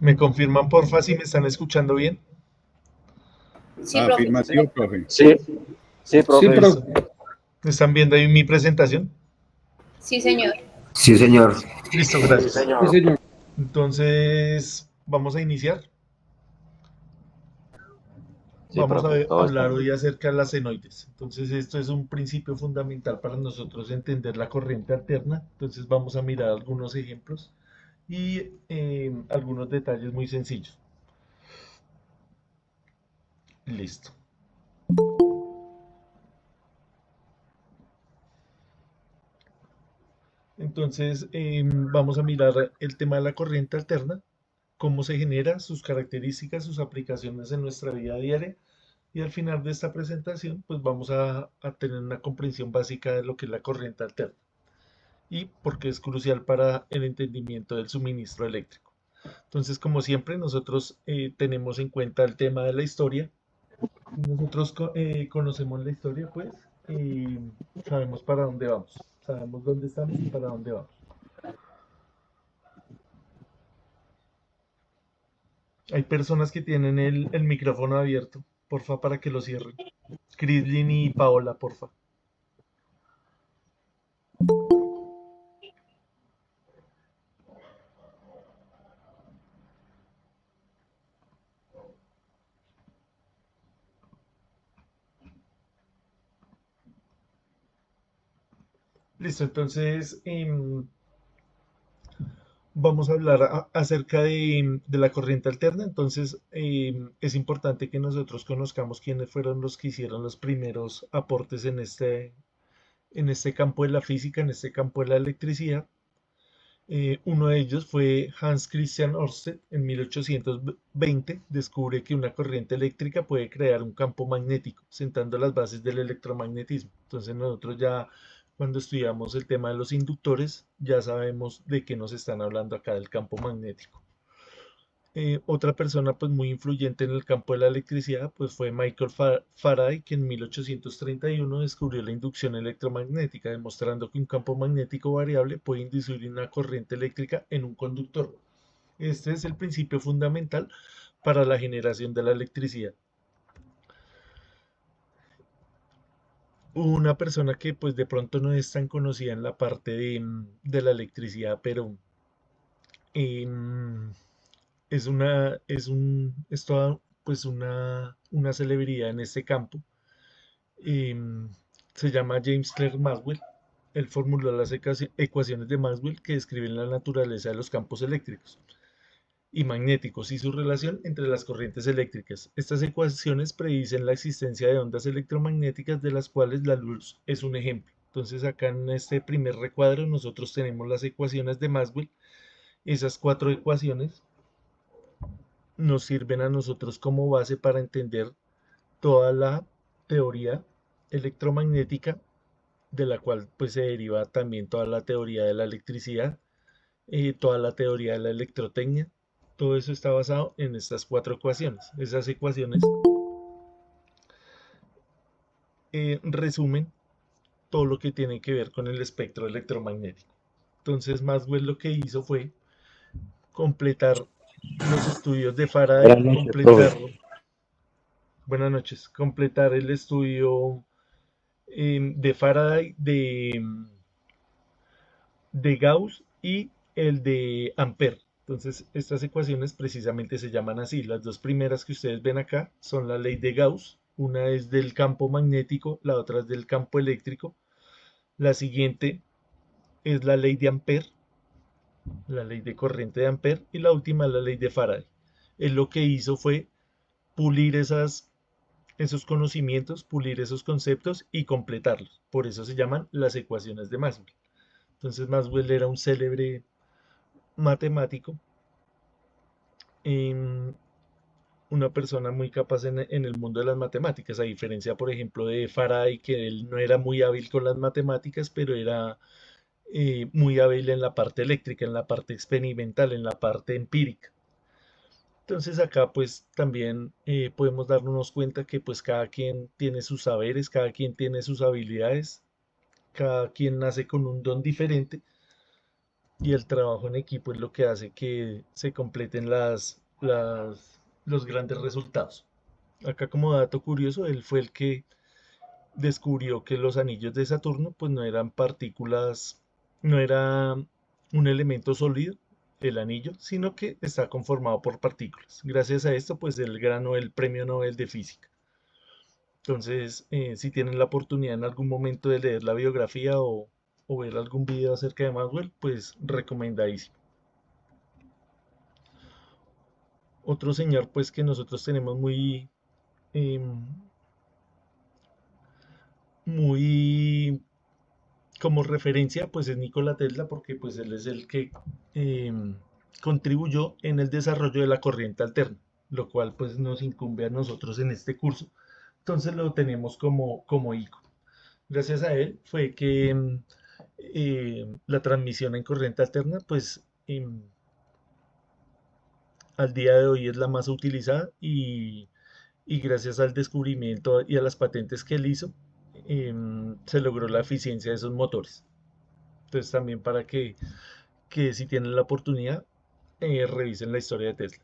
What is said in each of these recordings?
¿Me confirman porfa si me están escuchando bien? Sí, profe. Afirmativo, profe. Sí, sí, Sí, profe. Listo. ¿Están viendo ahí mi presentación? Sí, señor. Sí, señor. Listo, Sí, gracias. Sí, señor. señor. Entonces, vamos a iniciar. Sí, Vamos a profe, todo está hablar bien. hoy acerca de las senoides. Entonces, esto es un principio fundamental para nosotros entender la corriente alterna. Entonces, vamos a mirar algunos ejemplos y algunos detalles muy sencillos. Listo. Entonces, vamos a mirar el tema de la corriente alterna, cómo se genera, sus características, sus aplicaciones en nuestra vida diaria. Y al final de esta presentación, pues vamos a tener una comprensión básica de lo que es la corriente alterna y por qué es crucial para el entendimiento del suministro eléctrico. Entonces, como siempre, nosotros tenemos en cuenta el tema de la historia. Nosotros conocemos la historia, pues, y sabemos para dónde vamos. Sabemos dónde estamos y para dónde vamos. Hay personas que tienen el micrófono abierto. Porfa, para que lo cierren. Crislin y Paola, porfa. Listo, entonces vamos a hablar acerca de la corriente alterna. Entonces es importante que nosotros conozcamos quiénes fueron los que hicieron los primeros aportes en este campo de la física, en este campo de la electricidad. Uno de ellos fue Hans Christian Ørsted. En 1820 descubre que una corriente eléctrica puede crear un campo magnético, sentando las bases del electromagnetismo. Entonces nosotros ya cuando estudiamos el tema de los inductores, ya sabemos de qué nos están hablando acá del campo magnético. Otra persona pues muy influyente en el campo de la electricidad pues fue Michael Faraday, que en 1831 descubrió la inducción electromagnética, demostrando que un campo magnético variable puede inducir una corriente eléctrica en un conductor. Este es el principio fundamental para la generación de la electricidad. Una persona que pues de pronto no es tan conocida en la parte de la electricidad, pero em, es toda pues una celebridad en este campo. Em, Se llama James Clerk Maxwell. Él formuló las ecuaciones de Maxwell que describen la naturaleza de los campos eléctricos y magnéticos y su relación entre las corrientes eléctricas. Estas ecuaciones predicen la existencia de ondas electromagnéticas de las cuales la luz es un ejemplo. Entonces acá en este primer recuadro nosotros tenemos las ecuaciones de Maxwell. Esas cuatro ecuaciones nos sirven a nosotros como base para entender toda la teoría electromagnética, de la cual pues se deriva también toda la teoría de la electricidad, toda la teoría de la electrotecnia. Todo eso está basado en estas cuatro ecuaciones. Esas ecuaciones resumen todo lo que tiene que ver con el espectro electromagnético. Entonces Maxwell lo que hizo fue completar los estudios de Faraday, Buenas noches, profe. buenas noches, completar el estudio de Faraday, de Gauss y el de Ampère. Entonces, estas ecuaciones precisamente se llaman así. Las dos primeras que ustedes ven acá son la ley de Gauss. Una es del campo magnético, la otra es del campo eléctrico. La siguiente es la ley de Ampère, la ley de corriente de Ampère, y la última es la ley de Faraday. Él lo que hizo fue pulir esos conocimientos, pulir esos conceptos y completarlos. Por eso se llaman las ecuaciones de Maxwell. Entonces Maxwell era un célebre matemático, em, una persona muy capaz en el mundo de las matemáticas, a diferencia, por ejemplo, de Faraday, que él no era muy hábil con las matemáticas, pero era muy hábil en la parte eléctrica, en la parte experimental, en la parte empírica. Entonces acá pues también podemos darnos cuenta que pues cada quien tiene sus saberes, cada quien tiene sus habilidades, cada quien nace con un don diferente y el trabajo en equipo es lo que hace que se completen los grandes resultados. Acá como dato curioso, él fue el que descubrió que los anillos de Saturno pues no eran partículas, no era un elemento sólido, el anillo, sino que está conformado por partículas. Gracias a esto pues él ganó el Premio Nobel de Física. Entonces, si tienen la oportunidad en algún momento de leer la biografía o ver algún video acerca de Maxwell, pues recomendadísimo. Otro señor pues que nosotros tenemos em, muy como referencia pues es Nikola Tesla porque pues él es el que em, contribuyó en el desarrollo de la corriente alterna, lo cual pues nos incumbe a nosotros en este curso. Entonces lo tenemos como ícono. Gracias a él fue que la transmisión en corriente alterna pues al día de hoy es la más utilizada y gracias al descubrimiento y a las patentes que él hizo, se logró la eficiencia de esos motores. Entonces también para que si tienen la oportunidad, revisen la historia de Tesla.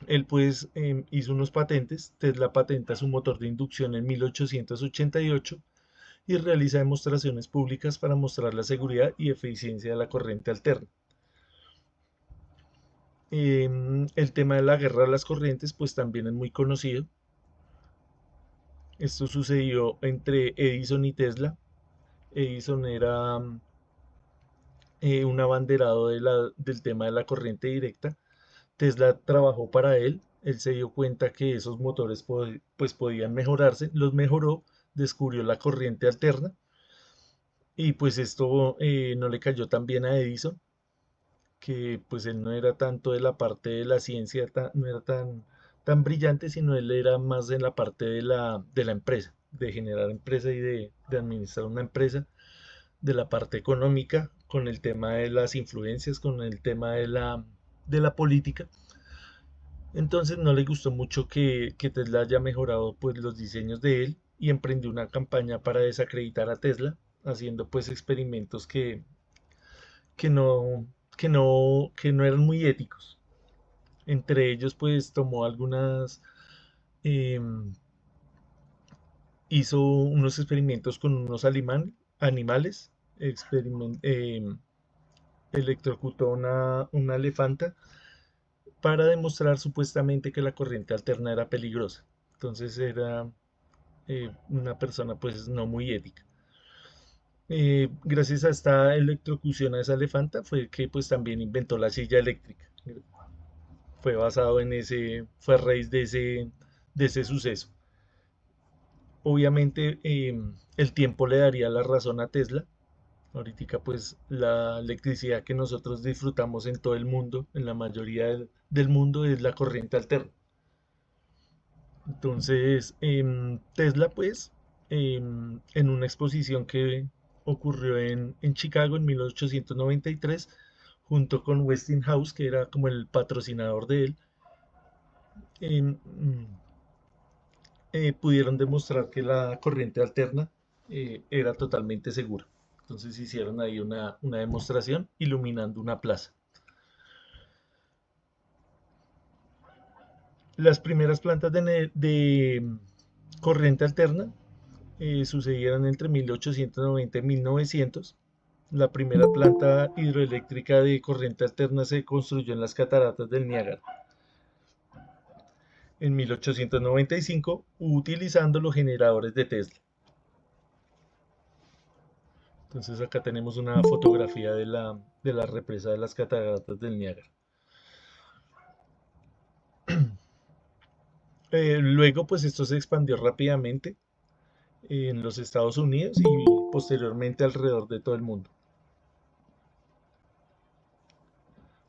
Él pues hizo unos patentes. Tesla patenta su motor de inducción en 1888 y realiza demostraciones públicas para mostrar la seguridad y eficiencia de la corriente alterna. El tema de la guerra de las corrientes pues también es muy conocido. Esto sucedió entre Edison y Tesla. Edison era un abanderado del tema de la corriente directa. Tesla trabajó para él. Él se dio cuenta que esos motores pues podían mejorarse. Los mejoró, descubrió la corriente alterna y pues esto no le cayó tan bien a Edison, que pues él no era tanto de la parte de la ciencia, no era tan brillante, sino él era más en la parte de la empresa, de generar empresa y de administrar una empresa, de la parte económica, con el tema de las influencias, con el tema de la política. Entonces no le gustó mucho que Tesla haya mejorado pues los diseños de él y emprendió una campaña para desacreditar a Tesla, haciendo pues experimentos que no, que no eran muy éticos. Entre ellos, pues tomó em, hizo unos experimentos con unos animales, electrocutó una elefanta para demostrar supuestamente que la corriente alterna era peligrosa. Entonces era una persona pues no muy ética. Gracias a esta electrocución a esa elefanta fue que pues también inventó la silla eléctrica. Fue basado fue a raíz de ese suceso. Obviamente el tiempo le daría la razón a Tesla. Ahorita pues la electricidad que nosotros disfrutamos en todo el mundo, en la mayoría del mundo, es la corriente alterna. Entonces Tesla pues en una exposición que ocurrió en Chicago en 1893, junto con Westinghouse, que era como el patrocinador de él, em, pudieron demostrar que la corriente alterna era totalmente segura. Entonces hicieron ahí una demostración iluminando una plaza. Las primeras plantas de corriente alterna sucedieron entre 1890 y 1900. La primera planta hidroeléctrica de corriente alterna se construyó en las cataratas del Niágara en 1895 utilizando los generadores de Tesla. Entonces acá tenemos una fotografía de la represa de las cataratas del Niágara. Luego pues esto se expandió rápidamente en los Estados Unidos y posteriormente alrededor de todo el mundo.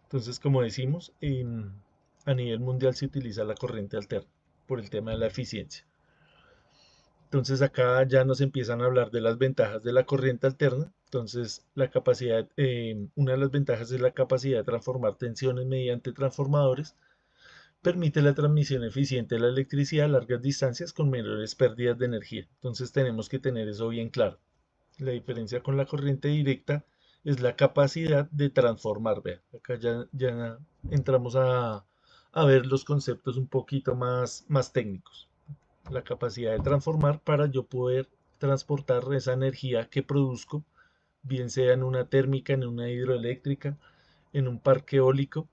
Entonces, como decimos, a nivel mundial se utiliza la corriente alterna por el tema de la eficiencia. Entonces acá ya nos empiezan a hablar de las ventajas de la corriente alterna. Entonces la capacidad, una de las ventajas es la capacidad de transformar tensiones mediante transformadores. Permite la transmisión eficiente de la electricidad a largas distancias con menores pérdidas de energía. Entonces tenemos que tener eso bien claro. La diferencia con la corriente directa es la capacidad de transformar. Vea, acá ya entramos a ver los conceptos un poquito más técnicos. La capacidad de transformar para yo poder transportar esa energía que produzco, bien sea en una térmica, en una hidroeléctrica, en un parque eólico,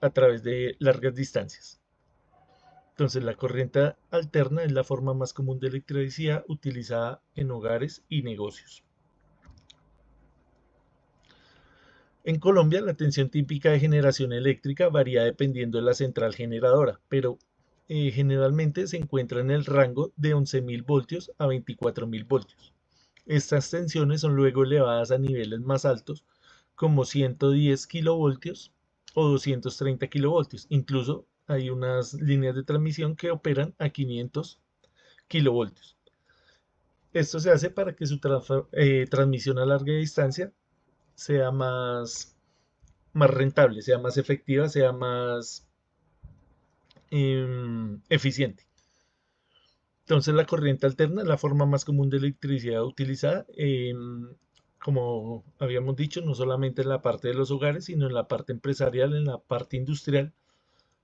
a través de largas distancias. Entonces, la corriente alterna es la forma más común de electricidad utilizada en hogares y negocios. En Colombia, la tensión típica de generación eléctrica varía dependiendo de la central generadora, pero generalmente se encuentra en el rango de 11.000 voltios a 24.000 voltios. Estas tensiones son luego elevadas a niveles más altos, como 110 kilovoltios o 230 kilovoltios. Incluso hay unas líneas de transmisión que operan a 500 kilovoltios. Esto se hace para que su transmisión a larga distancia sea más rentable, sea más efectiva, sea más eficiente. Entonces la corriente alterna es la forma más común de electricidad utilizada, como habíamos dicho, no solamente en la parte de los hogares, sino en la parte empresarial, en la parte industrial,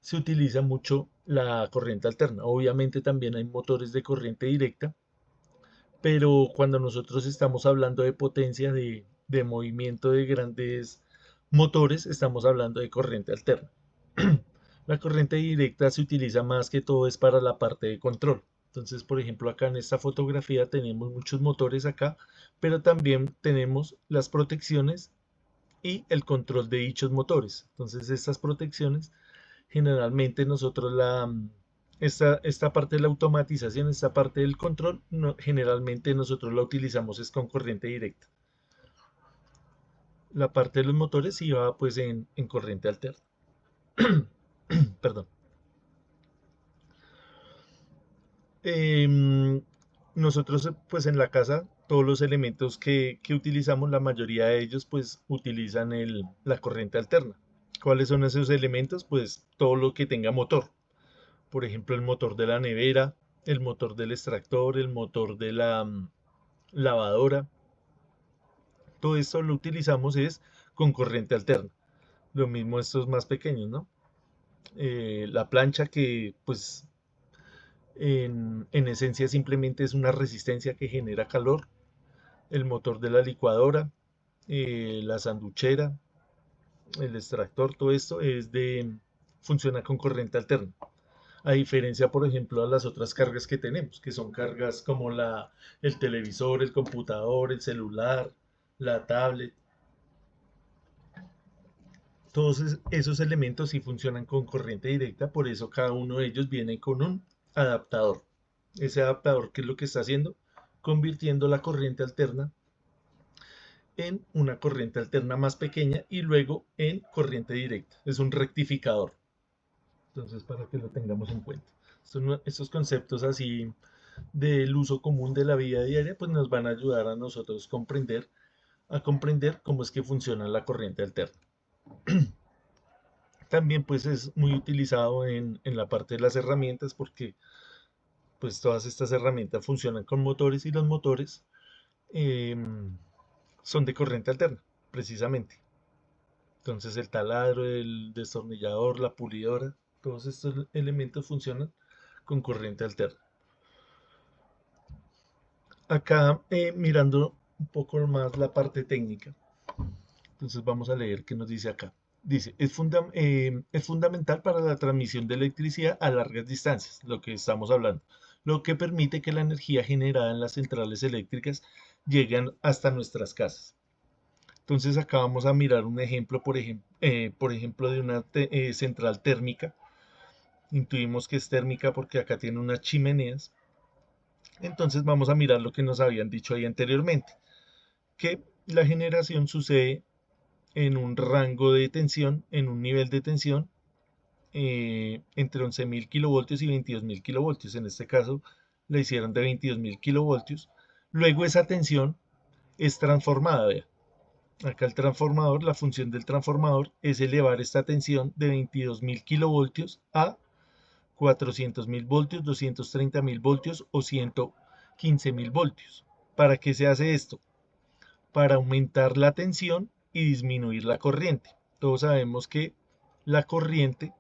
se utiliza mucho la corriente alterna. Obviamente también hay motores de corriente directa, pero cuando nosotros estamos hablando de potencia, de movimiento de grandes motores, estamos hablando de corriente alterna. La corriente directa se utiliza más que todo es para la parte de control. Entonces, por ejemplo, acá en esta fotografía tenemos muchos motores acá, pero también tenemos las protecciones y el control de dichos motores. Entonces, estas protecciones generalmente nosotros esta parte de la automatización, esta parte del control, generalmente nosotros la utilizamos es con corriente directa. La parte de los motores sí va pues en corriente alterna. Perdón. Em, Nosotros pues en la casa todos los elementos que utilizamos, la mayoría de ellos pues utilizan la corriente alterna. ¿Cuáles son esos elementos? Pues todo lo que tenga motor. Por ejemplo, el motor de la nevera, el motor del extractor, el motor de la lavadora. Todo esto lo utilizamos es con corriente alterna. Lo mismo estos más pequeños, ¿no? La plancha que pues en esencia simplemente es una resistencia que genera calor. El motor de la licuadora, la sanduchera, el extractor, todo esto funciona con corriente alterna. A diferencia, por ejemplo, a las otras cargas que tenemos, que son cargas como el televisor, el computador, el celular, la tablet. Todos esos elementos sí funcionan con corriente directa, por eso cada uno de ellos viene con un adaptador. Ese adaptador, ¿qué es lo que está haciendo? Convirtiendo la corriente alterna en una corriente alterna más pequeña y luego en corriente directa. Es un rectificador. Entonces, para que lo tengamos en cuenta. Estos conceptos así del uso común de la vida diaria, pues nos van a ayudar a nosotros a comprender cómo es que funciona la corriente alterna. También pues es muy utilizado en la parte de las herramientas porque pues todas estas herramientas funcionan con motores y los motores son de corriente alterna, precisamente. Entonces el taladro, el destornillador, la pulidora, todos estos elementos funcionan con corriente alterna. Acá mirando un poco más la parte técnica, entonces vamos a leer qué nos dice acá. Dice, es fundamental para la transmisión de electricidad a largas distancias, lo que estamos hablando, lo que permite que la energía generada en las centrales eléctricas llegue hasta nuestras casas. Entonces acá vamos a mirar un ejemplo, por ejemplo de una central térmica. Intuimos que es térmica porque acá tiene unas chimeneas. Entonces vamos a mirar lo que nos habían dicho ahí anteriormente, que la generación sucede en un rango de tensión, en un nivel de tensión entre 11.000 kilovoltios y 22.000 kilovoltios. En este caso la hicieron de 22.000 kilovoltios. Luego esa tensión es transformada. Vea. Acá el transformador, la función del transformador es elevar esta tensión de 22.000 kilovoltios a 400.000 voltios, 230.000 voltios o 115.000 voltios. ¿Para qué se hace esto? para aumentar la tensión y disminuir la corriente. Todos sabemos que la corriente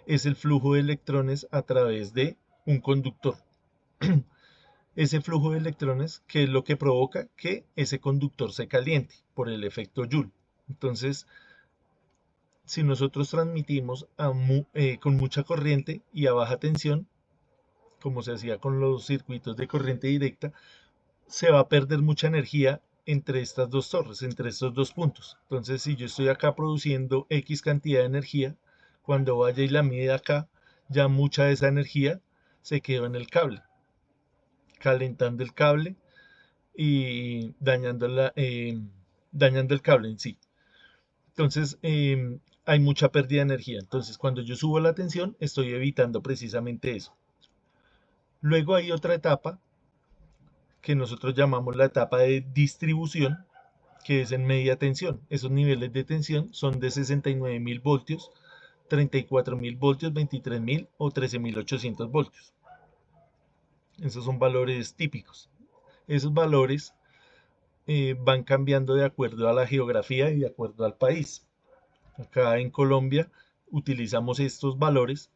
es el flujo de electrones a través de un conductor. Ese flujo de electrones, que es lo que provoca que ese conductor se caliente por el efecto Joule. Entonces, si nosotros transmitimos con mucha corriente y a baja tensión, como se hacía con los circuitos de corriente directa, se va a perder mucha energía entre estas dos torres, entre estos dos puntos. Entonces, si yo estoy acá produciendo X cantidad de energía, cuando vaya y la mide acá, ya mucha de esa energía se quedó en el cable, calentando el cable y dañando el cable en sí. Entonces, hay mucha pérdida de energía. Entonces, cuando yo subo la tensión, estoy evitando precisamente eso. Luego hay otra etapa que nosotros llamamos la etapa de distribución, que es en media tensión. Esos niveles de tensión son de 69.000 voltios, 34.000 voltios, 23.000 o 13.800 voltios. Esos son valores típicos. Esos valores van cambiando de acuerdo a la geografía y de acuerdo al país. Acá en Colombia utilizamos estos valores.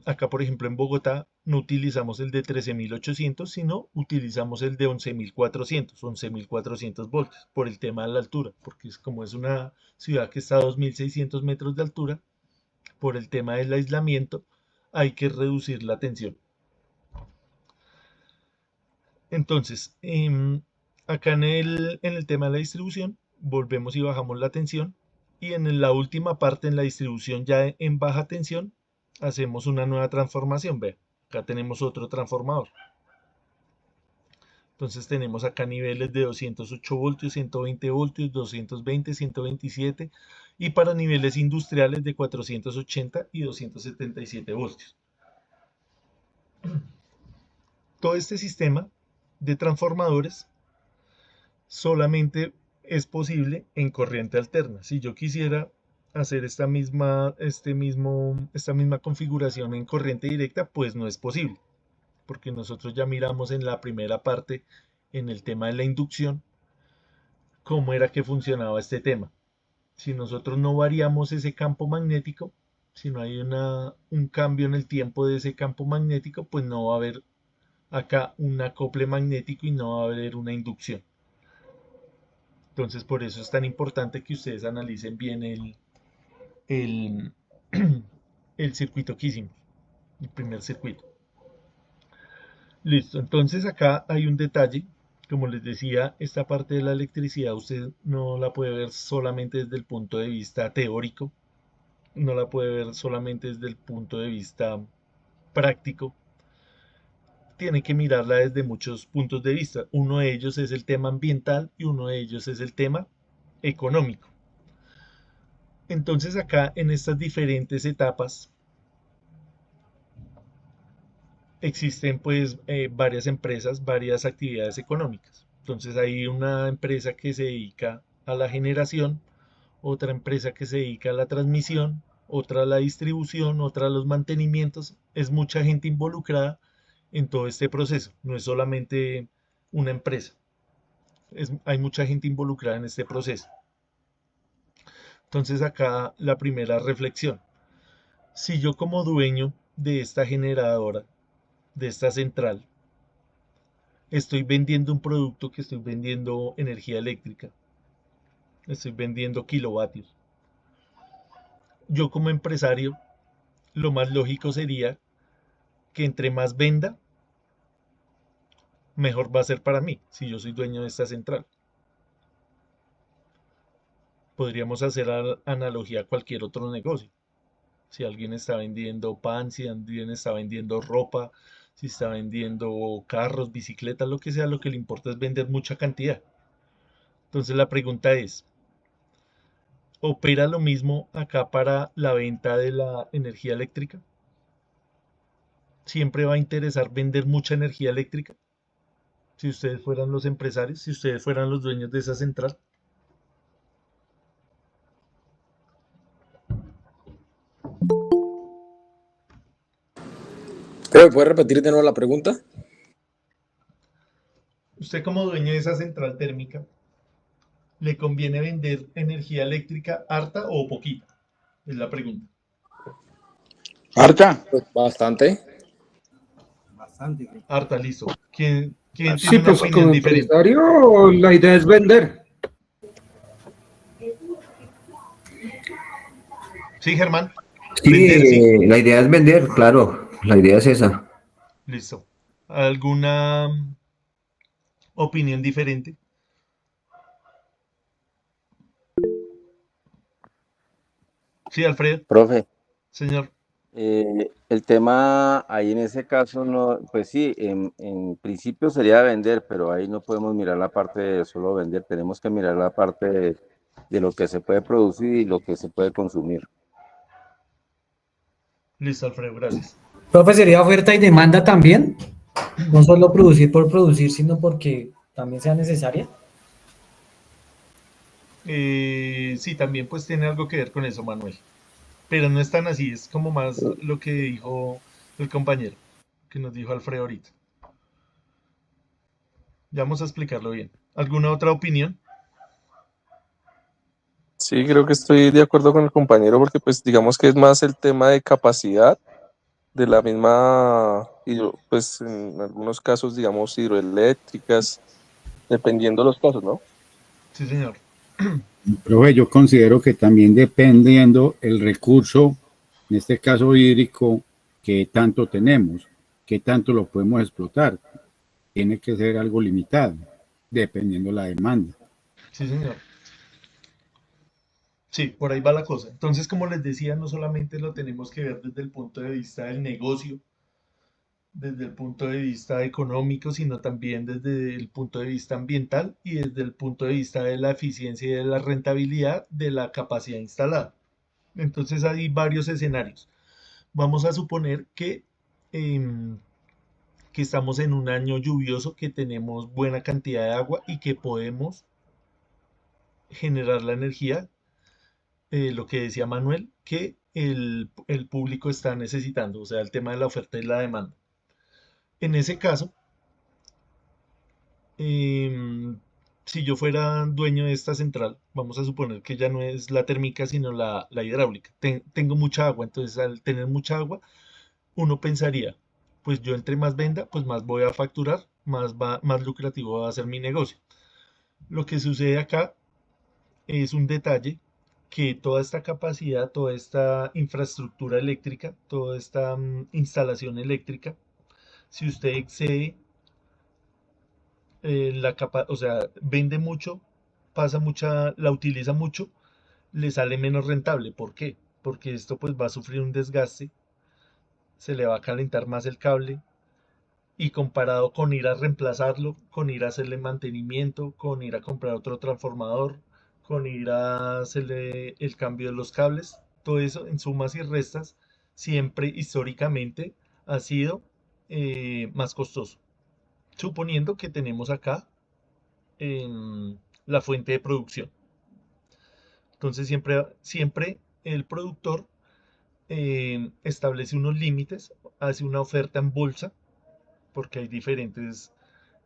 Acá, por ejemplo, en Bogotá no utilizamos el de 13.800, sino utilizamos el de 11.400 voltios, por el tema de la altura, porque como es una ciudad que está a 2.600 metros de altura, por el tema del aislamiento, hay que reducir la tensión. Entonces, acá en el tema de la distribución, volvemos y bajamos la tensión, y en la última parte, en la distribución ya en baja tensión, hacemos una nueva transformación. Ve, acá tenemos otro transformador. Entonces tenemos acá niveles de 208 voltios, 120 voltios, 220, 127 y para niveles industriales de 480 y 277 voltios. Todo este sistema de transformadores solamente es posible en corriente alterna. Si yo quisiera hacer esta misma configuración en corriente directa, pues no es posible, porque nosotros ya miramos en la primera parte, en el tema de la inducción, cómo era que funcionaba este tema. Si nosotros no variamos ese campo magnético, si no hay un cambio en el tiempo de ese campo magnético, pues no va a haber acá un acople magnético y no va a haber una inducción. Entonces, por eso es tan importante que ustedes analicen bien el, el circuito que hicimos, el primer circuito. Listo, entonces acá hay un detalle. Como les decía, esta parte de la electricidad usted no la puede ver solamente desde el punto de vista teórico, no la puede ver solamente desde el punto de vista práctico. Tiene que mirarla desde muchos puntos de vista. Uno de ellos es el tema ambiental y uno de ellos es el tema económico. Entonces acá en estas diferentes etapas existen pues varias empresas, varias actividades económicas. Entonces hay una empresa que se dedica a la generación, otra empresa que se dedica a la transmisión, otra a la distribución, otra a los mantenimientos. Es mucha gente involucrada en todo este proceso, no es solamente una empresa, hay mucha gente involucrada en este proceso. Entonces acá la primera reflexión, si yo como dueño de esta generadora, de esta central, estoy vendiendo un producto, que estoy vendiendo energía eléctrica, estoy vendiendo kilovatios, yo como empresario, lo más lógico sería que entre más venda, mejor va a ser para mí, si yo soy dueño de esta central. Podríamos hacer analogía a cualquier otro negocio. Si alguien está vendiendo pan, si alguien está vendiendo ropa, si está vendiendo carros, bicicletas, lo que sea, lo que le importa es vender mucha cantidad. Entonces la pregunta es, ¿opera lo mismo acá para la venta de la energía eléctrica? ¿Siempre va a interesar vender mucha energía eléctrica? Si ustedes fueran los empresarios, si ustedes fueran los dueños de esa central. ¿Puedes repetir de nuevo la pregunta? usted como dueño de esa central térmica, ¿le conviene vender energía eléctrica harta o poquita? Es la pregunta. ¿Harta? Pues bastante. Harta, listo. ¿Quién Sí, tiene una pues opinión como diferente? empresario la idea es vender. Sí, Germán. Sí, Vender, sí. la idea es vender, claro, la idea es esa. Listo. ¿Alguna opinión diferente? Sí, Alfredo, Profe, señor. el tema ahí en ese caso, no, pues sí, en principio sería vender, pero ahí no podemos mirar la parte de solo vender, tenemos que mirar la parte de lo que se puede producir y lo que se puede consumir. Listo, Alfredo, gracias. Profe, ¿sería oferta y demanda también? No solo producir por producir, sino porque también sea necesaria. Sí, también pues tiene algo que ver con eso, Manuel. Pero no es tan así, es como más lo que dijo el compañero, que nos dijo Alfredo ahorita. Ya vamos a explicarlo bien. ¿Alguna otra opinión? Sí, creo que estoy de acuerdo con el compañero porque pues digamos que es más el tema de capacidad de la misma, pues en algunos casos digamos hidroeléctricas, dependiendo de los casos, ¿no? Sí, señor. Profe, yo considero que también dependiendo el recurso, en este caso hídrico, que tanto tenemos, que tanto lo podemos explotar, tiene que ser algo limitado, dependiendo la demanda. Sí, señor. Sí, por ahí va la cosa. Entonces, como les decía, no solamente lo tenemos que ver desde el punto de vista del negocio, desde el punto de vista económico, sino también desde el punto de vista ambiental y desde el punto de vista de la eficiencia y de la rentabilidad de la capacidad instalada. Entonces hay varios escenarios. Vamos a suponer em, que estamos en un año lluvioso, que tenemos buena cantidad de agua y que podemos generar la energía, lo que decía Manuel, que el público está necesitando, o sea, el tema de la oferta y la demanda. En ese caso, em, si yo fuera dueño de esta central, vamos a suponer que ya no es la térmica, sino la hidráulica. Tengo mucha agua, entonces al tener mucha agua, uno pensaría, pues yo entre más venda, pues más voy a facturar, más lucrativo va a ser mi negocio. Lo que sucede acá es un detalle que toda esta capacidad, toda esta infraestructura eléctrica, toda esta instalación eléctrica, si usted excede o sea, vende mucho, la utiliza mucho, le sale menos rentable. ¿Por qué? Porque esto pues va a sufrir un desgaste, se le va a calentar más el cable y comparado con ir a reemplazarlo, con ir a hacerle mantenimiento, con ir a comprar otro transformador, con ir a hacerle el cambio de los cables, todo eso en sumas y restas siempre históricamente ha sido más costoso. Suponiendo que tenemos acá la fuente de producción. Entonces siempre el productor establece unos límites, hace una oferta en bolsa, porque hay diferentes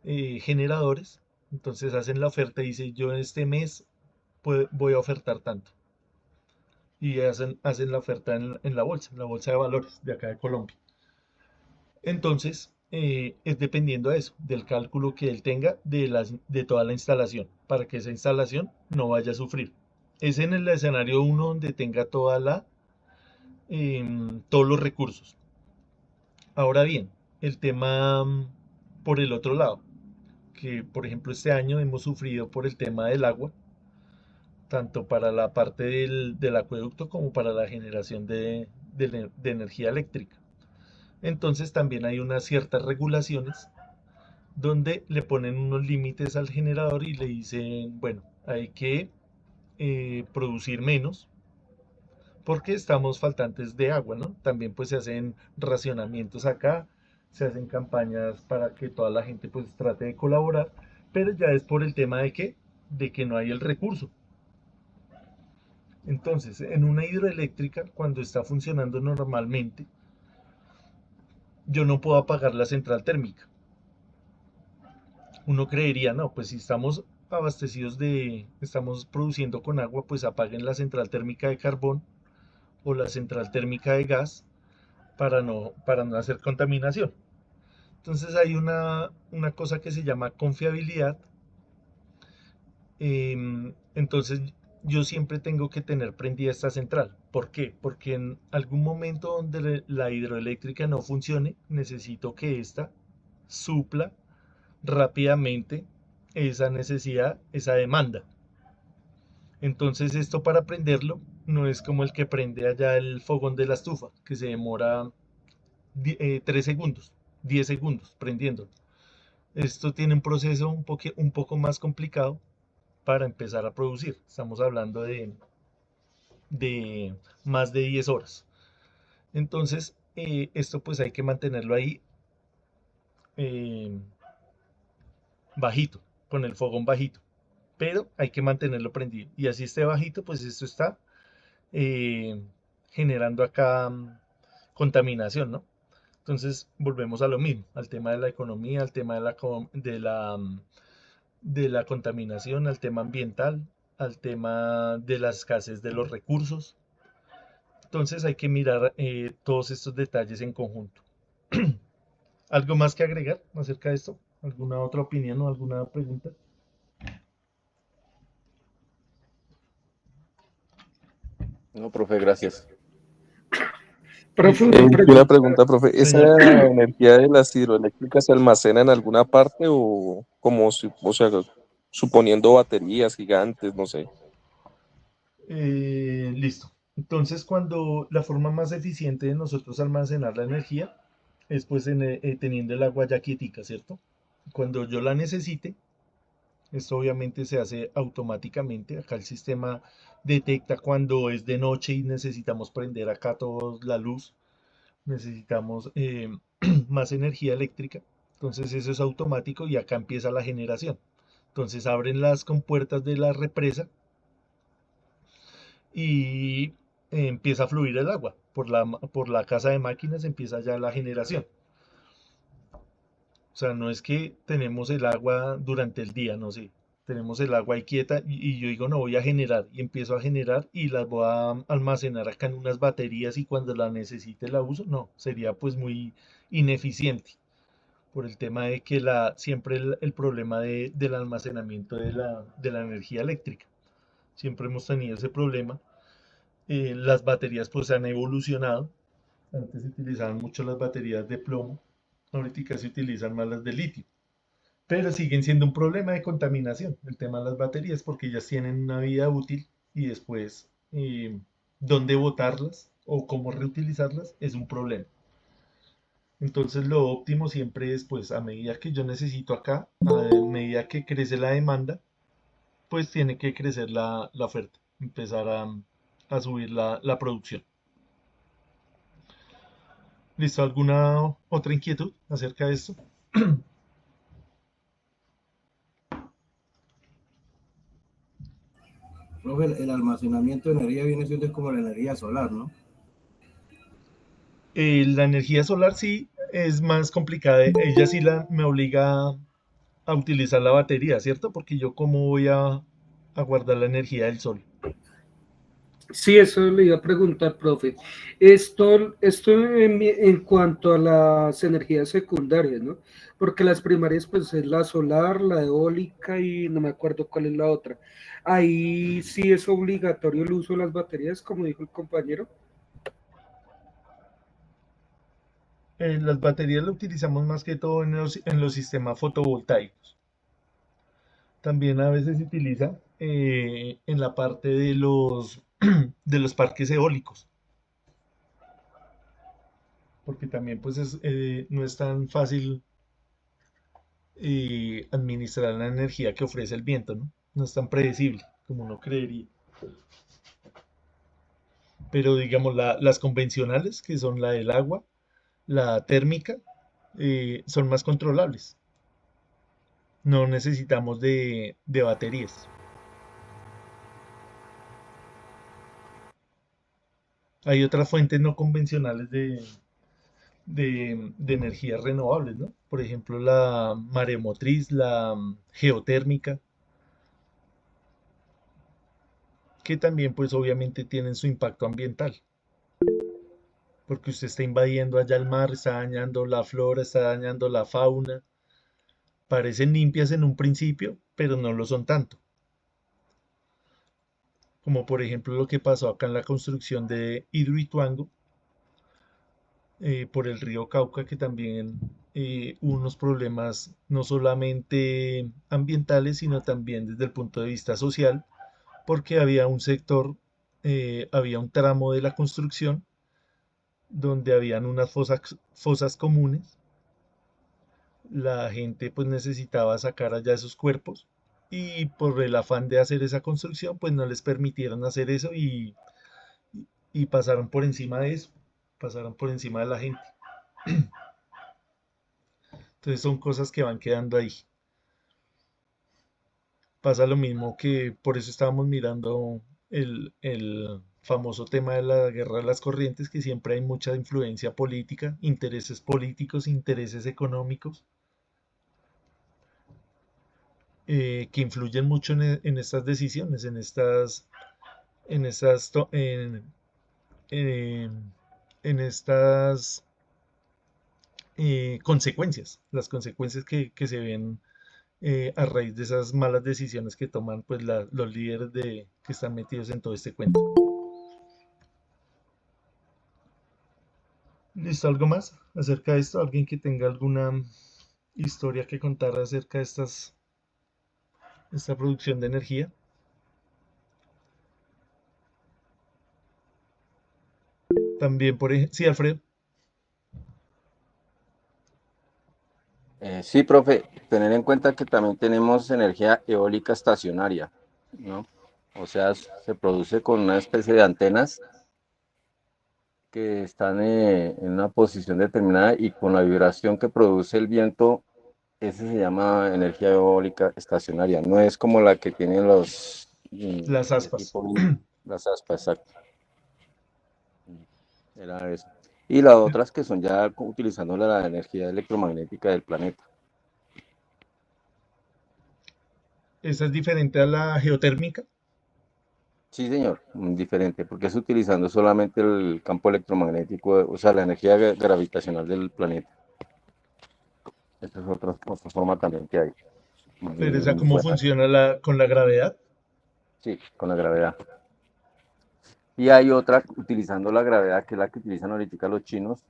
generadores. Entonces hacen la oferta y dice, yo este mes voy a ofertar tanto. Y hacen la oferta en la bolsa de valores de acá de Colombia. Entonces, es dependiendo de eso, del cálculo que él tenga de toda la instalación, para que esa instalación no vaya a sufrir. Es en el escenario uno donde tenga todos los recursos. Ahora bien, el tema por el otro lado, que por ejemplo este año hemos sufrido por el tema del agua, tanto para la parte del acueducto como para la generación de energía eléctrica. Entonces también hay unas ciertas regulaciones donde le ponen unos límites al generador y le dicen, bueno, hay que producir menos porque estamos faltantes de agua, ¿no? También pues se hacen racionamientos acá, se hacen campañas para que toda la gente pues trate de colaborar, pero ya es por el tema de que no hay el recurso. Entonces, en una hidroeléctrica, cuando está funcionando normalmente, yo no puedo apagar la central térmica. Uno creería, no, pues si estamos abastecidos estamos produciendo con agua, pues apaguen la central térmica de carbón o la central térmica de gas para no hacer contaminación. Entonces hay una cosa que se llama confiabilidad. Entonces yo siempre tengo que tener prendida esta central. ¿Por qué? Porque en algún momento donde la hidroeléctrica no funcione, necesito que ésta supla rápidamente esa necesidad, esa demanda. Entonces esto para prenderlo no es como el que prende allá el fogón de la estufa, que se demora 3 segundos, 10 segundos prendiendo. Esto tiene un proceso un poco más complicado para empezar a producir. Estamos hablando de más de 10 horas. Entonces, esto pues hay que mantenerlo ahí eh, bajito, con el fogón bajito. Pero hay que mantenerlo prendido. Y así esté bajito, pues esto está eh, generando acá contaminación, ¿no? Entonces volvemos a lo mismo, al tema de la economía, al tema de la contaminación, al tema ambiental, al tema de la escasez de los recursos. Entonces hay que mirar todos estos detalles en conjunto. ¿Algo más que agregar acerca de esto? ¿Alguna otra opinión o alguna pregunta? No, profe, gracias. Profe, Listo. una Una pregunta. pregunta, profe. ¿Esa Señor. energía de las hidroeléctricas se almacena en alguna parte o o sea, suponiendo baterías gigantes, no sé? Listo. Entonces, cuando la forma más eficiente de nosotros almacenar la energía es pues teniendo el agua ya quietica, ¿cierto? Cuando yo la necesite, esto obviamente se hace automáticamente. Acá el sistema detecta cuando es de noche y necesitamos prender acá todos la luz, necesitamos más energía eléctrica. Entonces eso es automático y acá empieza la generación. Entonces abren las compuertas de la represa y empieza a fluir el agua. Por la casa de máquinas empieza ya la generación. O sea, no es que tenemos el agua durante el día, no sé. Tenemos el agua ahí quieta y yo digo, no, voy a generar y empiezo a generar y las voy a almacenar acá en unas baterías y cuando la necesite la uso. No, sería pues muy ineficiente por el tema de que siempre el problema del almacenamiento de la energía eléctrica. Siempre hemos tenido ese problema. Las baterías pues han evolucionado. Antes se utilizaban mucho las baterías de plomo, ahorita se utilizan más las de litio, pero siguen siendo un problema de contaminación el tema de las baterías porque ellas tienen una vida útil y después dónde botarlas o cómo reutilizarlas es un problema. Entonces lo óptimo siempre es pues a medida que yo necesito acá, a medida que crece la demanda, pues tiene que crecer la oferta, empezar a subir la producción. ¿Listo? ¿Alguna otra inquietud acerca de esto? Profe, el almacenamiento de energía viene siendo como la energía solar, ¿no? La energía solar sí es más complicada. Ella sí me obliga a utilizar la batería, ¿cierto? Porque yo cómo voy a guardar la energía del sol. Sí, eso le iba a preguntar, profe. Esto en cuanto a las energías secundarias, ¿no? Porque las primarias, pues es la solar, la eólica y no me acuerdo cuál es la otra. Ahí sí es obligatorio el uso de las baterías, como dijo el compañero. Las baterías las utilizamos más que todo en los sistemas fotovoltaicos. También a veces se utiliza en la parte de de los parques eólicos, porque también pues no es tan fácil administrar la energía que ofrece el viento, ¿no? No es tan predecible como uno creería. Pero digamos, las convencionales, que son la del agua, la térmica, son más controlables. No necesitamos de baterías. Hay otras fuentes no convencionales de energías renovables, ¿no? Por ejemplo, la maremotriz, la geotérmica, que también pues obviamente tienen su impacto ambiental, porque usted está invadiendo allá el mar, está dañando la flora, está dañando la fauna, parecen limpias en un principio, pero no lo son tanto. Como por ejemplo lo que pasó acá en la construcción de Hidroituango, por el río Cauca, que también hubo unos problemas no solamente ambientales, sino también desde el punto de vista social, porque había un sector, había un tramo de la construcción donde habían unas fosas comunes. La gente pues necesitaba sacar allá esos cuerpos y por el afán de hacer esa construcción pues no les permitieron hacer eso y pasaron por encima de eso, pasaron por encima de la gente. Entonces son cosas que van quedando ahí. Pasa lo mismo que por eso estábamos mirando el famoso tema de la guerra de las corrientes, que siempre hay mucha influencia política, intereses políticos, intereses económicos, que influyen mucho en estas decisiones, en estas, en- en estas consecuencias, las consecuencias que se ven a raíz de esas malas decisiones que toman pues los líderes que están metidos en todo este cuento. ¿Listo? ¿Algo más acerca de esto? ¿Alguien que tenga alguna historia que contar acerca de esta producción de energía? También, por ejemplo, sí, Alfredo. Sí, profe, tener en cuenta que también tenemos energía eólica estacionaria, ¿no? O sea, se produce con una especie de antenas que están en una posición determinada y con la vibración que produce el viento, ese se llama energía eólica estacionaria. No es como la que tienen los Las de aspas. tipo las aspas, exacto. Era eso. Y las otras que son ya utilizando la energía electromagnética del planeta. ¿Esa es diferente a la geotérmica? Sí, señor, diferente, porque es utilizando solamente el campo electromagnético, o sea, la energía gravitacional del planeta. Esa es otra forma también que hay. Pero Muy, esa muy cómo buena. funciona con la gravedad. Sí, con la gravedad. Y hay otra utilizando la gravedad, que es la que utilizan ahorita los chinos,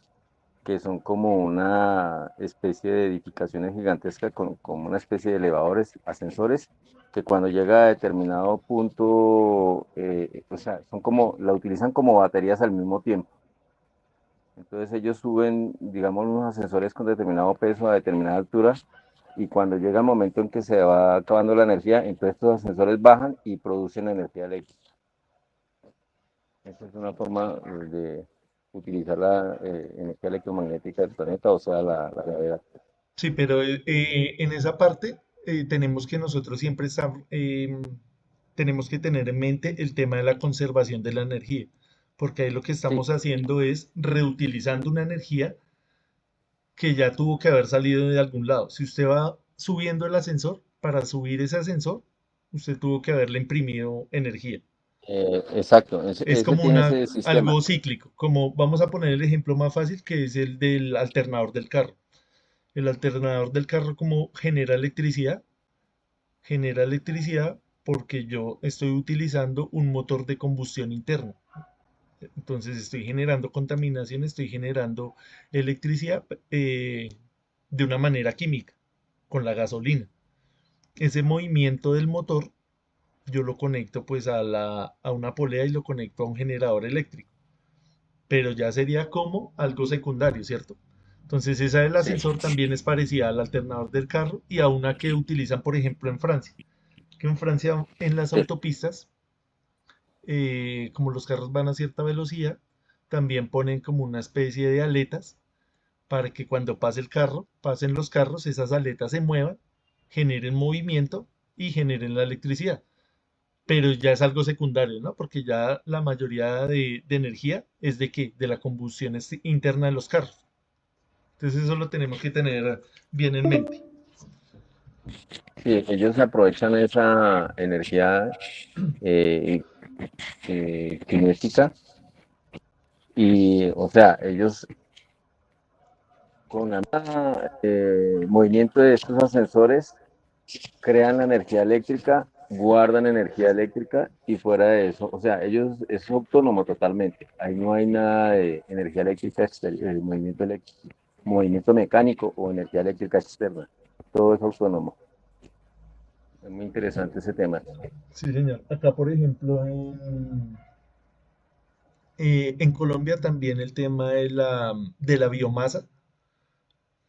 que son como una especie de edificaciones gigantescas con como una especie de elevadores, ascensores, que cuando llega a determinado punto, o sea, son como, la utilizan como baterías al mismo tiempo. Entonces ellos suben, digamos, unos ascensores con determinado peso a determinada altura y cuando llega el momento en que se va acabando la energía, entonces estos ascensores bajan y producen energía eléctrica. Esa es una forma de utilizar la energía electromagnética del planeta, o sea, la gravedad. Sí, pero en esa parte tenemos que nosotros siempre tenemos que tener en mente el tema de la conservación de la energía, porque ahí lo que Sí, estamos haciendo es reutilizando una energía que ya tuvo que haber salido de algún lado. Si usted va subiendo el ascensor, para subir ese ascensor, usted tuvo que haberle imprimido energía. exacto, Es ese como tiene ese sistema. algo cíclico, como vamos a poner el ejemplo más fácil, que es el del alternador del carro. El alternador del carro, como genera electricidad porque yo estoy utilizando un motor de combustión interno. Entonces estoy generando contaminación, estoy generando electricidad de una manera química, con la gasolina. Ese movimiento del motor yo lo conecto pues a una polea y lo conecto a un generador eléctrico, pero ya sería como algo secundario, ¿cierto? Entonces esa del Sí, ascensor también es parecida al alternador del carro y a una que utilizan, por ejemplo, en Francia, que en Francia en las sí. autopistas, como los carros van a cierta velocidad, también ponen como una especie de aletas para que cuando pase el carro, pasen los carros, esas aletas se muevan, generen movimiento y generen la electricidad. Pero ya es algo secundario, ¿no? Porque ya la mayoría de energía es de qué? De la combustión interna de los carros. Entonces eso lo tenemos que tener bien en mente. Sí, ellos aprovechan esa energía cinética y, o sea, ellos con el movimiento de estos ascensores crean la energía eléctrica, guardan energía eléctrica y fuera de eso, o sea, ellos es autónomo totalmente. Ahí no hay nada de energía eléctrica exterior, movimiento mecánico o energía eléctrica externa. Todo es autónomo. Es muy interesante ese tema. Sí, señor. Acá, por ejemplo, en Colombia también el tema de la biomasa,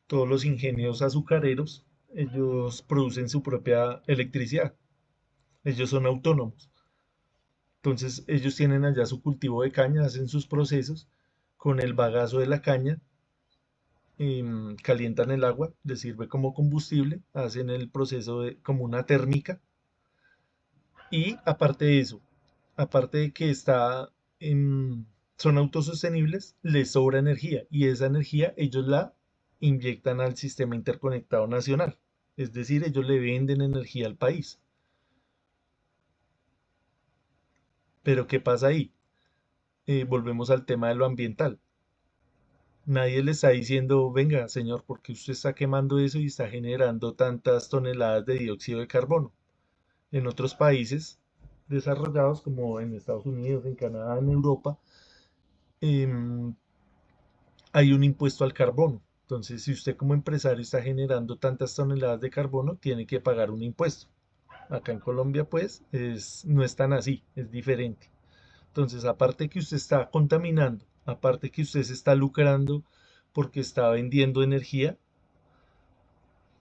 todos los ingenios azucareros, ellos producen su propia electricidad. Ellos son autónomos. Entonces, ellos tienen allá su cultivo de caña, hacen sus procesos con el bagazo de la caña, calientan el agua, les sirve como combustible, hacen el proceso como una térmica y aparte de eso, aparte de que son autosostenibles, les sobra energía y esa energía ellos la inyectan al sistema interconectado nacional. Es decir, ellos le venden energía al país. Pero ¿qué pasa ahí? Volvemos al tema de lo ambiental. Nadie le está diciendo, venga, señor, porque usted está quemando eso y está generando tantas toneladas de dióxido de carbono. En otros países desarrollados, como en Estados Unidos, en Canadá, en Europa, em, hay un impuesto al carbono. Entonces, si usted como empresario está generando tantas toneladas de carbono, tiene que pagar un impuesto. Acá en Colombia, pues, no es tan así, es diferente. Entonces, aparte que usted está contaminando, aparte que usted se está lucrando porque está vendiendo energía,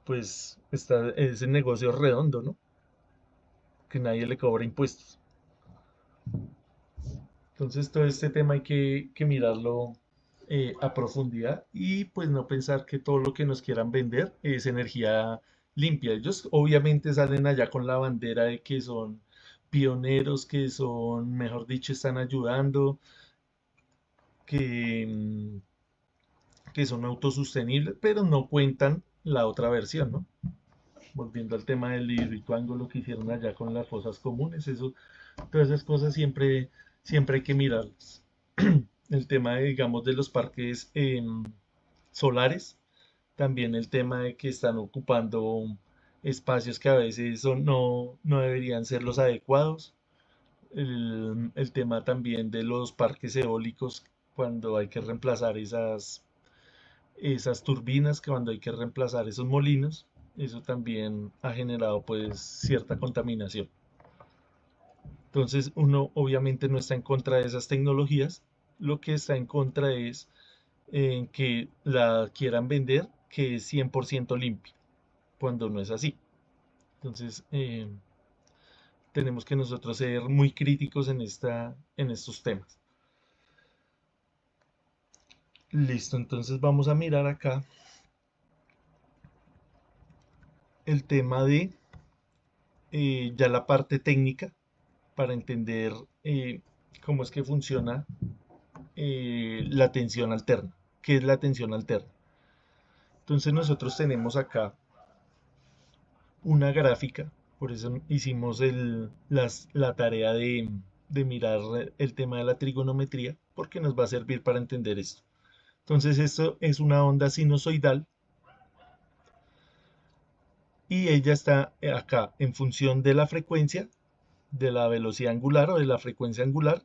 pues ese negocio es redondo, ¿no? Que nadie le cobra impuestos. Entonces, todo este tema hay que mirarlo a profundidad y pues no pensar que todo lo que nos quieran vender es energía limpia. Ellos obviamente salen allá con la bandera de que son pioneros, que son, mejor dicho, están ayudando, que, que son autosostenibles, pero no cuentan la otra versión, ¿no? Volviendo al tema del Hidroituango, lo que hicieron allá con las fosas comunes, eso, todas esas cosas siempre hay que mirarlas. El tema, digamos, de los parques solares, también el tema de que están ocupando espacios que a veces no deberían ser los adecuados. El tema también de los parques eólicos, cuando hay que reemplazar esas turbinas, que cuando hay que reemplazar esos molinos, eso también ha generado pues cierta contaminación. Entonces uno obviamente no está en contra de esas tecnologías, lo que está en contra es en que la quieran vender que es 100% limpia, cuando no es así. Entonces tenemos que nosotros ser muy críticos en estos temas. Listo, entonces vamos a mirar acá el tema de ya la parte técnica para entender cómo es que funciona la tensión alterna. ¿Qué es la tensión alterna? Entonces nosotros tenemos acá una gráfica, por eso hicimos la tarea de mirar el tema de la trigonometría, porque nos va a servir para entender esto. Entonces esto es una onda sinusoidal y ella está acá en función de la frecuencia, de la velocidad angular o de la frecuencia angular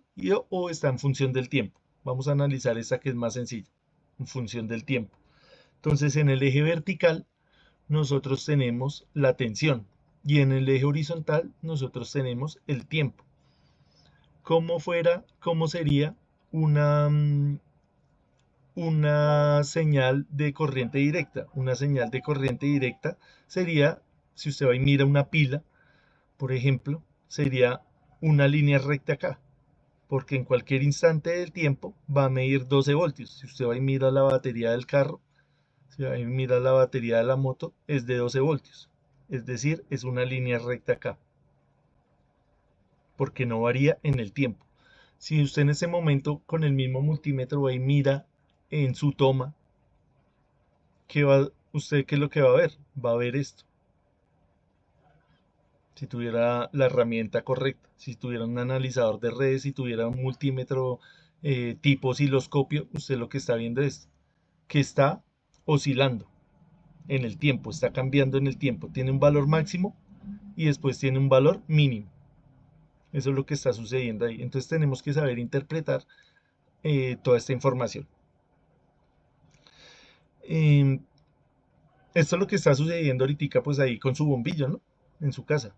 o está en función del tiempo. Vamos a analizar esta que es más sencilla, en función del tiempo. Entonces en el eje vertical nosotros tenemos la tensión y en el eje horizontal nosotros tenemos el tiempo. ¿Cómo sería una señal de corriente directa? Una señal de corriente directa sería, si usted va y mira una pila, por ejemplo, sería una línea recta acá, porque en cualquier instante del tiempo va a medir 12 voltios. Si usted va y mira la batería del carro, si va y mira la batería de la moto, es de 12 voltios. Es decir, es una línea recta acá, porque no varía en el tiempo. Si usted en ese momento con el mismo multímetro va y mira en su toma ¿Usted qué es lo que va a ver? Va a ver esto. Si tuviera la herramienta correcta, si tuviera un analizador de redes, si tuviera un multímetro tipo osciloscopio, usted lo que está viendo es que está oscilando en el tiempo, está cambiando en el tiempo. Tiene un valor máximo y después tiene un valor mínimo. Eso es lo que está sucediendo ahí. Entonces tenemos que saber interpretar toda esta información. Em, Esto es lo que está sucediendo ahorita, pues ahí con su bombillo, ¿no? En su casa.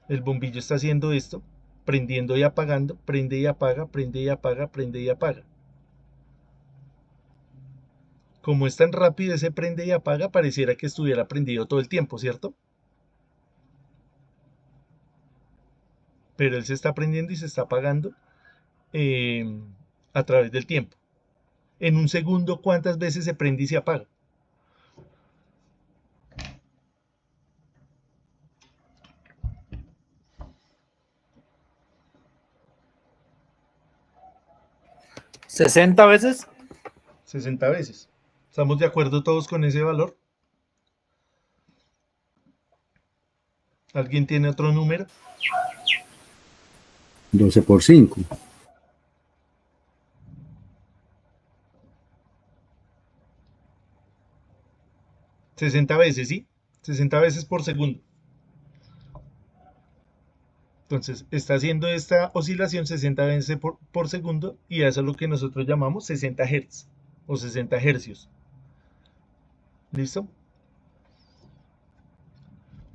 El bombillo está haciendo esto, prendiendo y apagando, prende y apaga, prende y apaga, prende y apaga. Como es tan rápido ese prende y apaga, pareciera que estuviera prendido todo el tiempo, ¿cierto? Pero él se está prendiendo y se está apagando a través del tiempo. En un segundo, ¿cuántas veces se prende y se apaga? ¿60 veces? 60 veces. ¿Estamos de acuerdo todos con ese valor? ¿Alguien tiene otro número? 12 por 5. 60 veces, ¿sí? 60 veces por segundo. Entonces, está haciendo esta oscilación 60 veces por segundo y eso es lo que nosotros llamamos 60 Hz o 60 hercios. ¿Listo?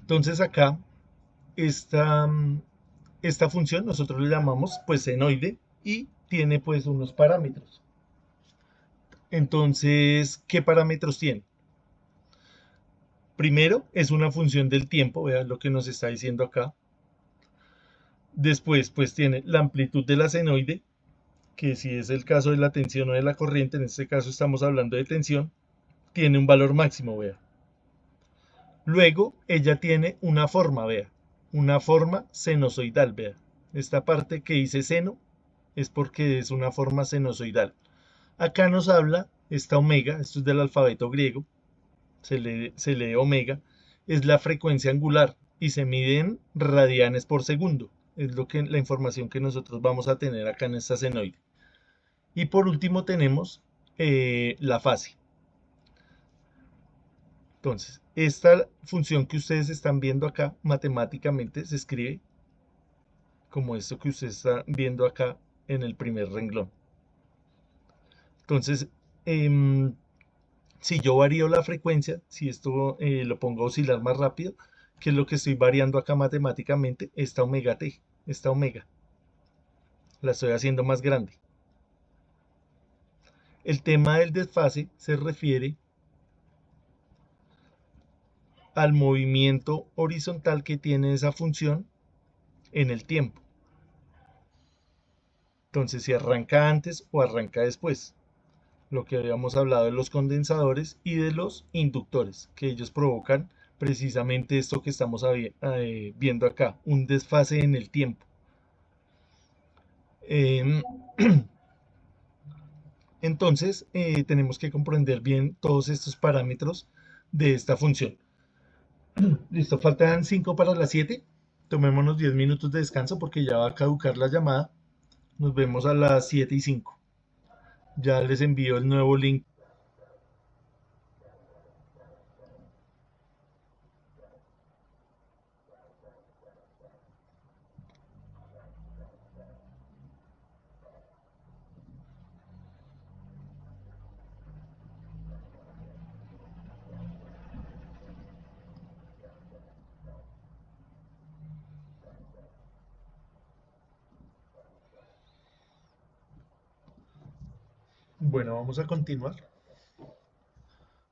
Entonces acá, esta, esta función nosotros le llamamos pues senoide y tiene pues unos parámetros. Entonces, ¿qué parámetros tiene? Primero, es una función del tiempo, vean lo que nos está diciendo acá. Después, pues tiene la amplitud de la senoide, que si es el caso de la tensión o de la corriente, en este caso estamos hablando de tensión, tiene un valor máximo, vea. Luego, ella tiene una forma, vea, una forma sinusoidal, vea. Esta parte que dice seno es porque es una forma sinusoidal. Acá nos habla esta omega, esto es del alfabeto griego, se lee omega, es la frecuencia angular y se mide en radianes por segundo. Es la información que nosotros vamos a tener acá en esta senoide. Y por último tenemos la fase. Entonces, esta función que ustedes están viendo acá matemáticamente se escribe como esto que ustedes están viendo acá en el primer renglón. Entonces, si yo varío la frecuencia, si esto lo pongo a oscilar más rápido, ¿qué es lo que estoy variando acá matemáticamente? Esta omega t, esta omega. La estoy haciendo más grande. El tema del desfase se refiere al movimiento horizontal que tiene esa función en el tiempo. Entonces, si arranca antes o arranca después. Lo que habíamos hablado de los condensadores y de los inductores, que ellos provocan precisamente esto que estamos viendo acá, un desfase en el tiempo. Entonces, tenemos que comprender bien todos estos parámetros de esta función. Listo, faltan 5 para las 7. Tomémonos 10 minutos de descanso porque ya va a caducar la llamada. Nos vemos a las 7:05. Ya les envío el nuevo link. Bueno, vamos a continuar.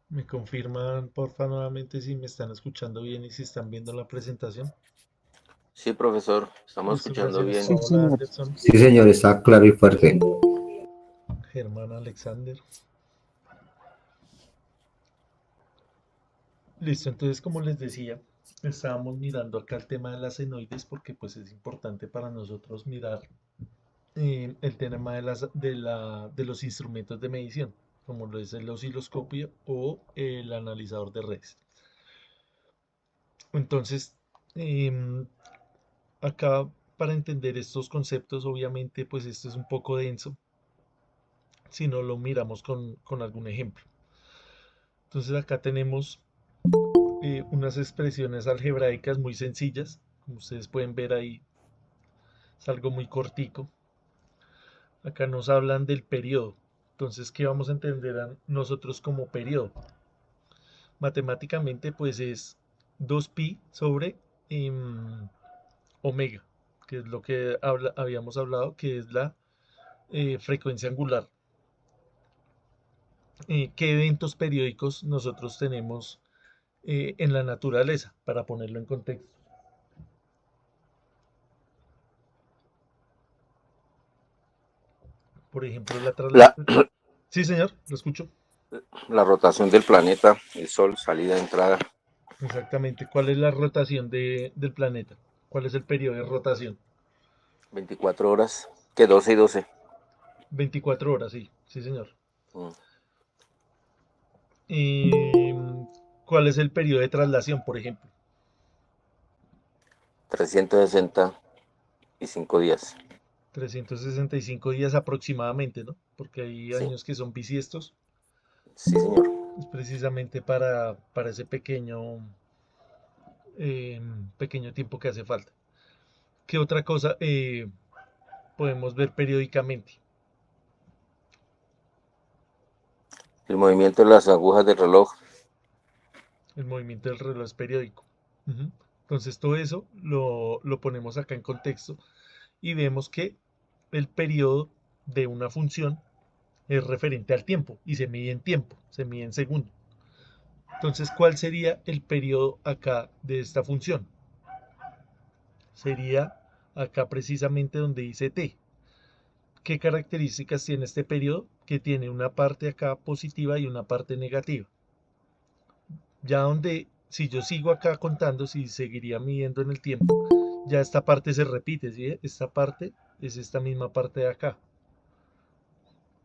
Me confirman, porfa, nuevamente si me están escuchando bien y si están viendo la presentación. Sí, profesor, estamos Listo, escuchando gracias. bien. Paola Anderson, Sí, señor, está claro y fuerte. Germán Alexander. Listo, entonces como les decía, estábamos mirando acá el tema de las senoides porque pues es importante para nosotros mirar el tema de los instrumentos de medición. como lo es el osciloscopio o el analizador de redes. Entonces, acá para entender estos conceptos, obviamente, pues esto es un poco denso si no lo miramos con algún ejemplo. Entonces acá tenemos unas expresiones algebraicas muy sencillas, como ustedes pueden ver ahí, es algo muy cortico. Acá nos hablan del periodo. Entonces, ¿qué vamos a entender nosotros como periodo? Matemáticamente, pues es 2pi sobre omega, que es lo que habíamos hablado, que es la frecuencia angular. ¿Qué eventos periódicos nosotros tenemos en la naturaleza? Para ponerlo en contexto. Por ejemplo, Sí, señor, lo escucho. La rotación del planeta, el Sol, salida, entrada. Exactamente. ¿Cuál es la rotación del planeta? ¿Cuál es el periodo de rotación? 24 horas, que 12 y 12. 24 horas, sí, sí, señor. Mm. ¿Y cuál es el periodo de traslación, por ejemplo? 365 días. 365 días aproximadamente, ¿no? Porque hay Sí. años que son bisiestos. Sí, señor. Es precisamente para ese pequeño tiempo que hace falta. ¿Qué otra cosa podemos ver periódicamente? El movimiento de las agujas del reloj. El movimiento del reloj es periódico. Entonces todo eso lo ponemos acá en contexto y vemos que el periodo de una función es referente al tiempo y se mide en tiempo, se mide en segundo. Entonces, ¿cuál sería el periodo acá de esta función? Sería acá precisamente donde dice t. ¿Qué características tiene este periodo? Que tiene una parte acá positiva y una parte negativa. Ya donde, si yo sigo acá contando, si seguiría midiendo en el tiempo, ya esta parte se repite, ¿sí? Esta parte es esta misma parte de acá.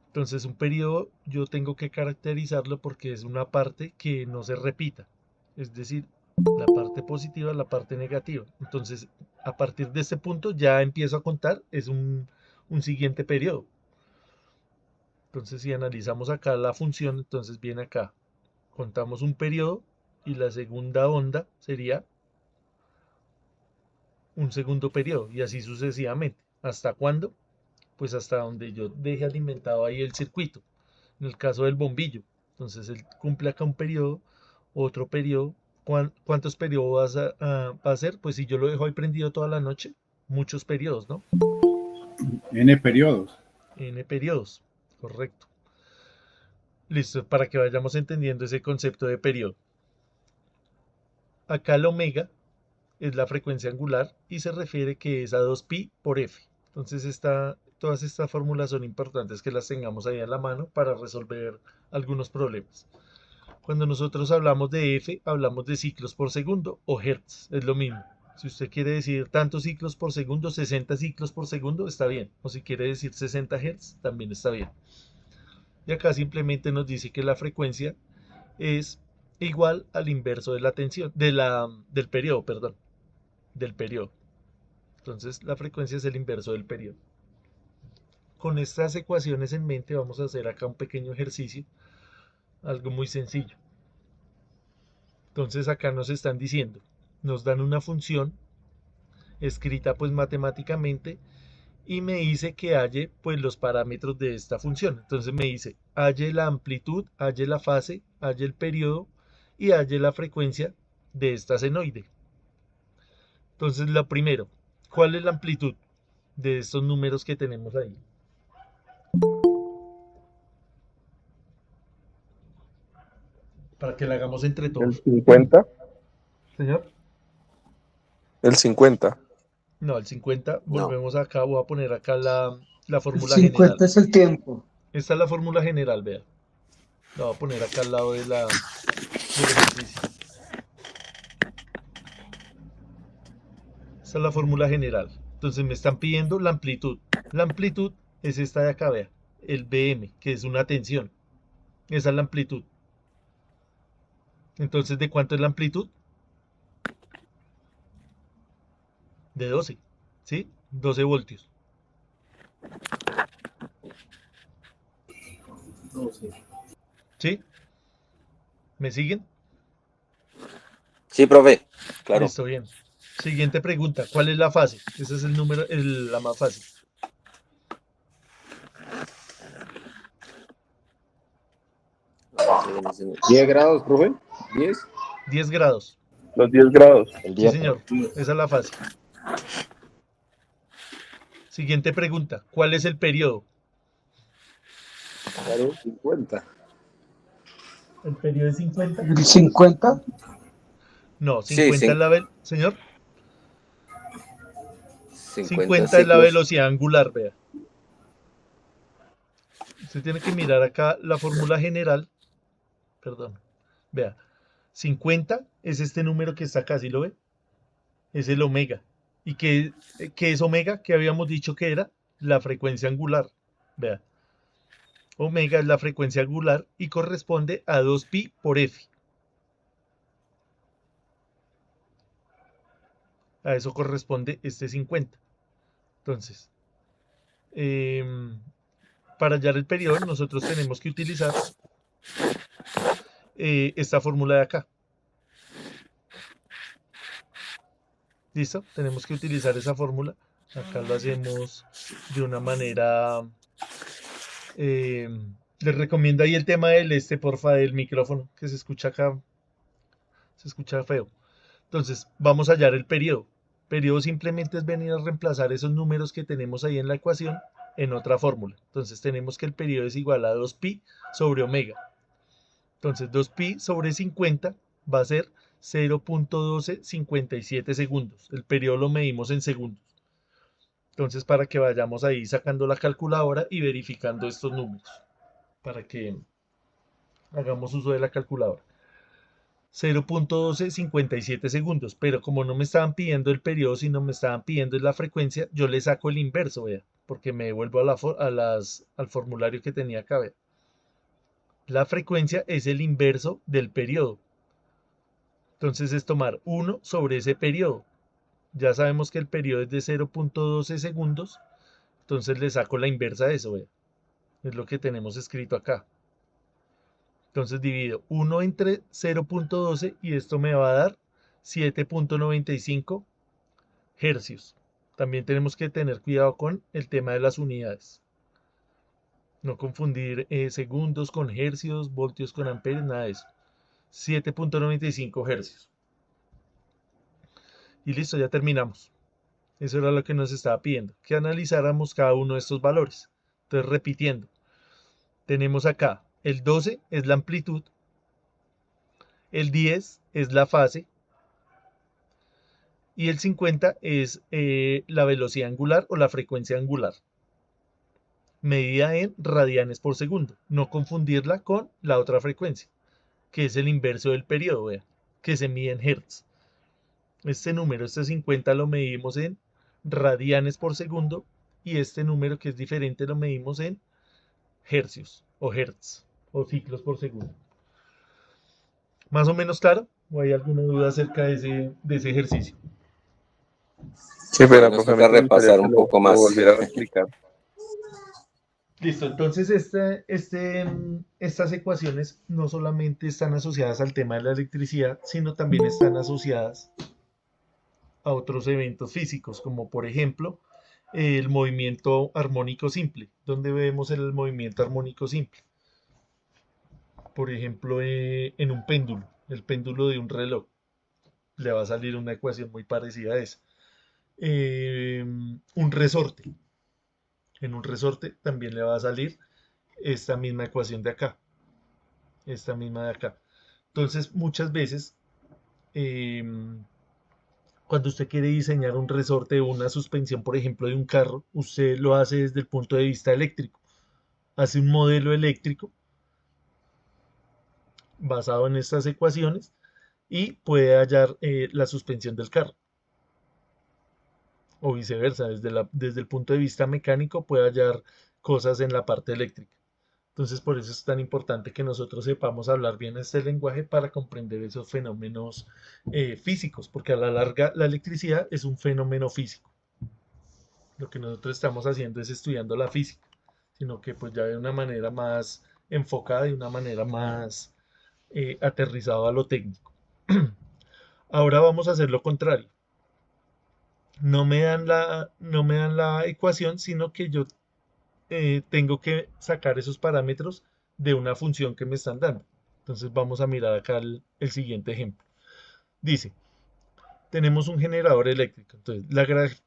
Entonces un periodo yo tengo que caracterizarlo porque es una parte que no se repita. Es decir, la parte positiva, la parte negativa. Entonces, a partir de este punto ya empiezo a contar, es un siguiente periodo. Entonces, si analizamos acá la función, entonces viene acá. Contamos un periodo y la segunda onda sería un segundo periodo y así sucesivamente. ¿Hasta cuándo? Pues hasta donde yo deje alimentado ahí el circuito. En el caso del bombillo. Entonces él cumple acá un periodo, otro periodo. ¿Cuántos periodos va a hacer? Pues si yo lo dejo ahí prendido toda la noche, muchos periodos, ¿no? N periodos. N periodos, correcto. Listo, para que vayamos entendiendo ese concepto de periodo. Acá el omega es la frecuencia angular y se refiere que es a 2pi por f. Entonces todas estas fórmulas son importantes que las tengamos ahí a la mano para resolver algunos problemas. Cuando nosotros hablamos de f, hablamos de ciclos por segundo o hertz, es lo mismo. Si usted quiere decir tantos ciclos por segundo, 60 ciclos por segundo, está bien. O si quiere decir 60 hertz, también está bien. Y acá simplemente nos dice que la frecuencia es igual al inverso de la tensión, del periodo, perdón. Del periodo. Entonces la frecuencia es el inverso del periodo. Con estas ecuaciones en mente vamos a hacer acá un pequeño ejercicio, algo muy sencillo. Entonces acá nos están diciendo, nos dan una función escrita pues matemáticamente y me dice que halle pues los parámetros de esta función. Entonces me dice, halle la amplitud, halle la fase, halle el periodo y halle la frecuencia de esta senoide. Entonces lo primero, ¿cuál es la amplitud de estos números que tenemos ahí? Para que la hagamos entre El todos. 50. Señor. El 50. No, el 50, No. volvemos acá, voy a poner acá la El fórmula general. 50 es el tiempo. Esta es la fórmula general, vea. La voy a poner acá al lado del ejercicio. Esta es la fórmula general. Entonces me están pidiendo la amplitud. La amplitud es esta de acá, vea. El BM, que es una tensión. Esa es la amplitud. Entonces, ¿de cuánto es la amplitud? De 12, ¿sí? 12 voltios. 12. ¿Sí? ¿Me siguen? Sí, profe, claro. Listo, bien. Siguiente pregunta. ¿Cuál es la fase? Ese es el número, la más fácil. ¿10 grados, profe? ¿10? 10 grados. Los 10 grados. El Sí, día. señor. Esa es la fase. Siguiente pregunta. ¿Cuál es el periodo? Claro, 50. ¿El periodo es 50? ¿El 50? No, Sí, 50 es la señor. 50 50 es la ciclos. velocidad angular, vea. Usted tiene que mirar acá la fórmula general. Perdón. Vea. 50 es este número que está acá, ¿sí lo ve? Es el omega. ¿Y qué es omega? Que habíamos dicho que era la frecuencia angular. Vea. Omega es la frecuencia angular y corresponde a 2pi por f. A eso corresponde este 50. Entonces, para hallar el periodo, nosotros tenemos que utilizar esta fórmula de acá. ¿Listo? Tenemos que utilizar esa fórmula. Acá lo hacemos de una manera... les recomiendo ahí el tema del porfa, del micrófono, que se escucha acá. Se escucha feo. Entonces, vamos a hallar el periodo. Periodo simplemente es venir a reemplazar esos números que tenemos ahí en la ecuación en otra fórmula. Entonces, tenemos que el periodo es igual a 2pi sobre omega. Entonces, 2pi sobre 50 va a ser 0.1257 segundos. El periodo lo medimos en segundos. Entonces, para que vayamos ahí sacando la calculadora y verificando estos números. Para que hagamos uso de la calculadora. 0.1257 segundos, pero como no me estaban pidiendo el periodo, sino me estaban pidiendo la frecuencia, yo le saco el inverso, vea, porque me devuelvo al formulario que tenía acá, vea. La frecuencia es el inverso del periodo. Entonces es tomar 1 sobre ese periodo. Ya sabemos que el periodo es de 0.12 segundos, entonces le saco la inversa de eso, vea. Es lo que tenemos escrito acá. Entonces divido 1 entre 0.12 y esto me va a dar 7.95 hercios. También tenemos que tener cuidado con el tema de las unidades. No confundir segundos con hercios, voltios con amperios, nada de eso. 7.95 hercios. Y listo, ya terminamos. Eso era lo que nos estaba pidiendo, que analizáramos cada uno de estos valores. Entonces, repitiendo, tenemos acá el 12 es la amplitud, el 10 es la fase y el 50 es la velocidad angular o la frecuencia angular, medida en radianes por segundo. No confundirla con la otra frecuencia, que es el inverso del periodo, vea, que se mide en hertz. Este número, este 50, lo medimos en radianes por segundo y este número, que es diferente, lo medimos en hercios o hertz o ciclos por segundo. ¿Más o menos claro? ¿O hay alguna duda acerca de ese ejercicio? Sí, pero Nos profe, toca me gustaría repasar que un lo poco más. volviera a explicar. Listo, entonces estas ecuaciones no solamente están asociadas al tema de la electricidad, sino también están asociadas a otros eventos físicos, como por ejemplo el movimiento armónico simple. ¿Dónde vemos el movimiento armónico simple? Por ejemplo, en un péndulo, el péndulo de un reloj. Le va a salir una ecuación muy parecida a esa. Un resorte. En un resorte también le va a salir esta misma ecuación de acá. Esta misma de acá. Entonces, muchas veces, cuando usted quiere diseñar un resorte o una suspensión, por ejemplo, de un carro, usted lo hace desde el punto de vista eléctrico. Hace un modelo eléctrico basado en estas ecuaciones y puede hallar la suspensión del carro. O viceversa, desde el punto de vista mecánico puede hallar cosas en la parte eléctrica. Entonces, por eso es tan importante que nosotros sepamos hablar bien este lenguaje para comprender esos fenómenos físicos, porque a la larga la electricidad es un fenómeno físico. Lo que nosotros estamos haciendo es estudiando la física, sino que pues ya de una manera más enfocada, de una manera más aterrizada a lo técnico. Ahora vamos a hacer lo contrario. No me dan la ecuación, sino que yo tengo que sacar esos parámetros de una función que me están dando. Entonces vamos a mirar acá el siguiente ejemplo. Dice, tenemos un generador eléctrico. Entonces,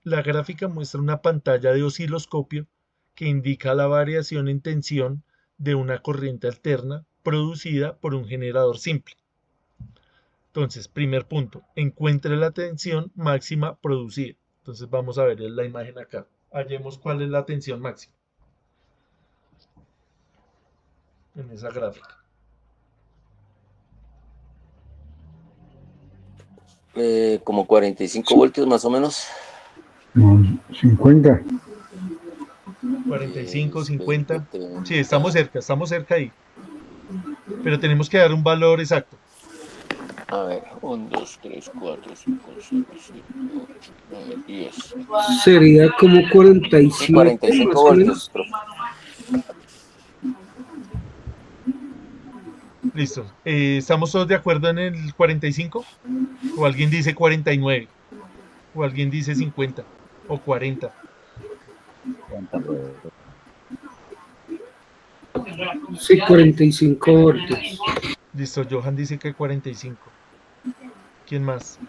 la gráfica muestra una pantalla de osciloscopio que indica la variación en tensión de una corriente alterna producida por un generador simple. Entonces, primer punto, encuentre la tensión máxima producida. Entonces vamos a ver la imagen acá. Hallemos cuál es la tensión máxima en esa gráfica. Como 45 voltios más o menos. 50. 45, 50. 30. Sí, estamos cerca ahí. Pero tenemos que dar un valor exacto. A ver, 1, 2, 3, 4, 5, 6, 7, 8, 9, 10. Sería como 47, 45 más o voltios, menos. profe. Listo. ¿Estamos todos de acuerdo en el 45? ¿O alguien dice 49? ¿O alguien dice 50? ¿O 40? Sí, 45 voltios. Listo, Johan dice que 45. ¿Quién más?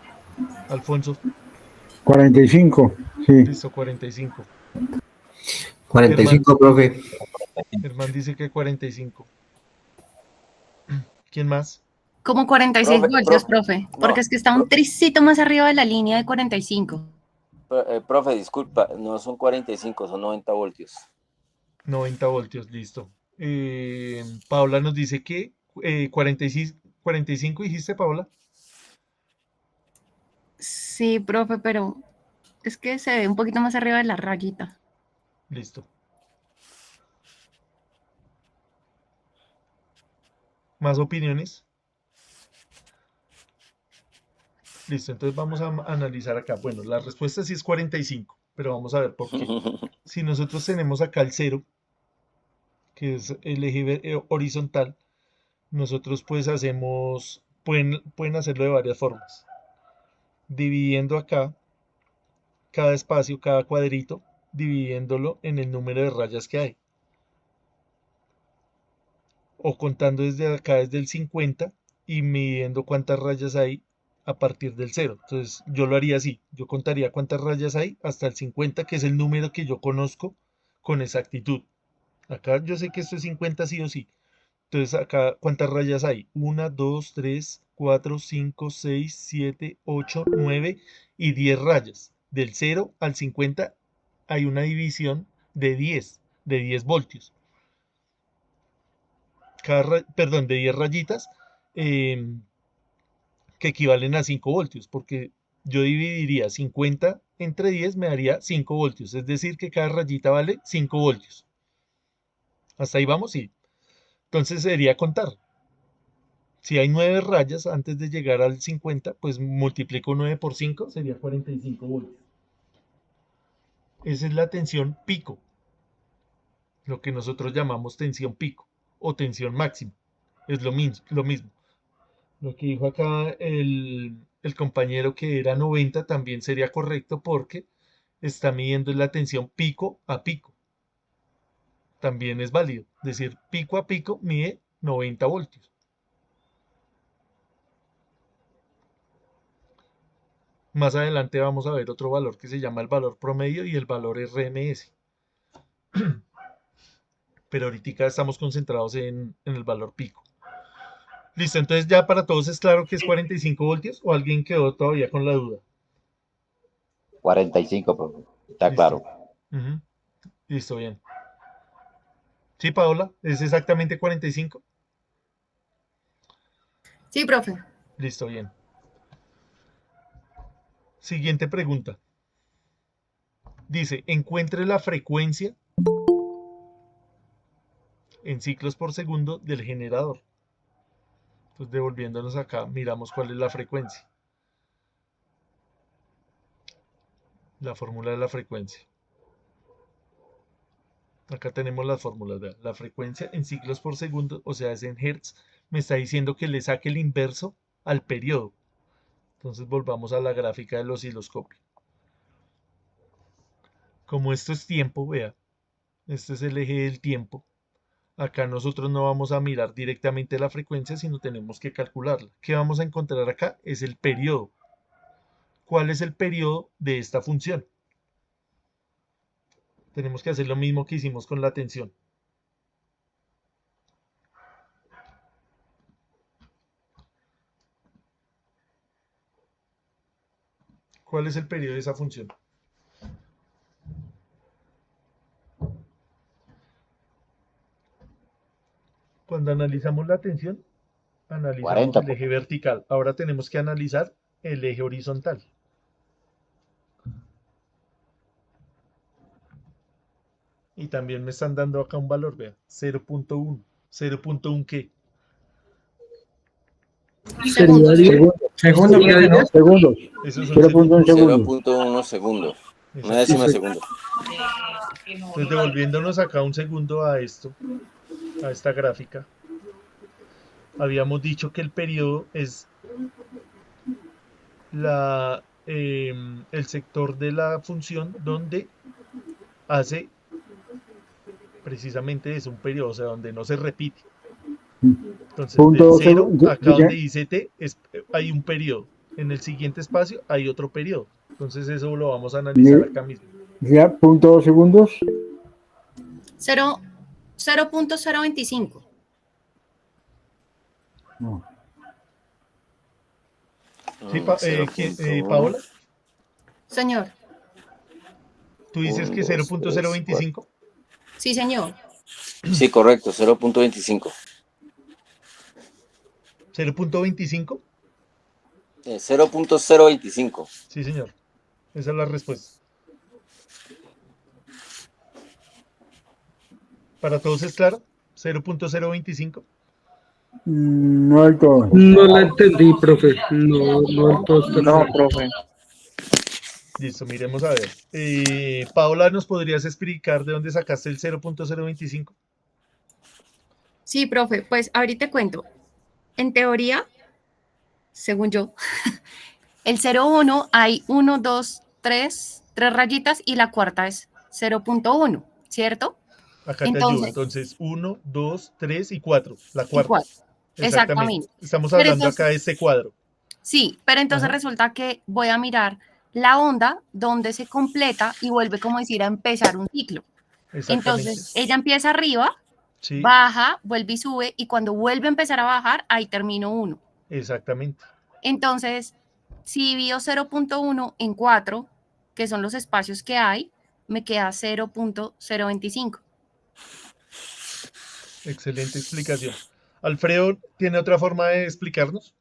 Alfonso. 45, sí. Listo, 45. 45, profe. Germán dice que 45. ¿Quién más? Como 46 Profe, voltios, profe, porque no, es que está un tricito más arriba de la línea de 45. profe, disculpa, no son 45, son 90 voltios. 90 voltios, listo. Paola nos dice que 45 dijiste, Paola. Sí, profe, pero es que se ve un poquito más arriba de la rayita. Listo. ¿Más opiniones? Listo, entonces vamos a analizar acá. Bueno, la respuesta sí es 45, pero vamos a ver por qué. Si nosotros tenemos acá el 0, que es el eje horizontal, nosotros pues pueden hacerlo de varias formas. Dividiendo acá cada espacio, cada cuadrito, dividiéndolo en el número de rayas que hay. O contando desde acá, desde el 50, y midiendo cuántas rayas hay a partir del 0. Entonces yo lo haría así, yo contaría cuántas rayas hay hasta el 50, que es el número que yo conozco con exactitud. Acá yo sé que esto es 50 sí o sí. Entonces acá, ¿cuántas rayas hay? 1, 2, 3, 4, 5, 6, 7, 8, 9 y 10 rayas. Del 0 al 50 hay una división de 10 voltios. Perdón, de 10 rayitas eh, que equivalen a 5 voltios, porque yo dividiría 50 entre 10, me daría 5 voltios, es decir, que cada rayita vale 5 voltios. ¿Hasta ahí vamos? Sí. Entonces sería contar. Si hay 9 rayas antes de llegar al 50, pues multiplico 9 por 5, sería 45 voltios. Esa es la tensión pico, lo que nosotros llamamos tensión pico o tensión máxima. Es lo mismo. Lo que dijo acá el compañero que era 90 también sería correcto porque está midiendo la tensión pico a pico. También es válido. Es decir, pico a pico mide 90 voltios. Más adelante vamos a ver otro valor que se llama el valor promedio y el valor RMS. Pero ahorita estamos concentrados en el valor pico. Listo, entonces ya para todos es claro que es 45 voltios o alguien quedó todavía con la duda. 45, profe. Está Listo. claro. Ujú. Listo, bien. Sí, Paola, es exactamente 45. Sí, profe. Listo, bien. Siguiente pregunta. Dice, encuentre la frecuencia en ciclos por segundo del generador. Entonces, devolviéndonos acá, miramos cuál es la frecuencia. La fórmula de la frecuencia. Acá tenemos las fórmulas, vean. La frecuencia en ciclos por segundo, o sea, es en hertz, me está diciendo que le saque el inverso al periodo. Entonces volvamos a la gráfica del osciloscopio. Como esto es tiempo, vea, este es el eje del tiempo. Acá nosotros no vamos a mirar directamente la frecuencia, sino tenemos que calcularla. ¿Qué vamos a encontrar acá? Es el periodo. ¿Cuál es el periodo de esta función? Tenemos que hacer lo mismo que hicimos con la tensión. ¿Cuál es el periodo de esa función? Cuando analizamos la tensión, analizamos 40. el eje vertical. Ahora tenemos que analizar el eje horizontal. Y también me están dando acá un valor, vea, 0.1. ¿0.1 qué? Sería 10. Segundo, Sería profe, ¿no? 10. Segundos. Esos son 0.1 segundos. segundos. 0.1 segundos. Una Exacto. décima de segundo. Entonces, devolviéndonos acá un segundo a esto, a esta gráfica, habíamos dicho que el periodo es el sector de la función donde hace precisamente eso, un periodo, o sea, donde no se repite. Entonces, del Punto 0, segu- acá donde dice- dice t, hay un periodo. En el siguiente espacio hay otro periodo. Entonces, eso lo vamos a analizar acá mismo. Ya, punto segundos. 0.025. No. ¿Sí, Mm, 0.1. Paola? Señor. ¿Tú dices que 1, 2, 3, 4. 0.025? Sí, señor. Sí, correcto, 0.25. 0.25. 0.025. Sí, señor. Esa es la respuesta. ¿Para todos es claro? 0.025. No hay todo. No la entendí, profe. No, no del todo está No, claro. profe. Listo, miremos a ver. Paola, ¿nos podrías explicar de dónde sacaste el 0.025? Sí, profe, pues ahorita cuento. En teoría, según yo, el 0.1 hay 1, 2, 3 rayitas y la cuarta es 0.1, ¿cierto? Acá te ayudo. Entonces, 1, 2, 3 y 4. La Y cuarta. 4. Exactamente. Exactamente. Estamos Pero hablando entonces, acá de este cuadro. sí, pero entonces Ajá. resulta que voy a mirar la onda donde se completa y vuelve, como decir, a empezar un ciclo. Exactamente. Entonces, ella empieza arriba, Sí, baja, vuelve y sube, y cuando vuelve a empezar a bajar, ahí termino 1. exactamente. Entonces, si divido 0.1 en 4, que son los espacios que hay, me queda 0.025. Excelente explicación. Alfredo, ¿tiene otra forma de explicarnos?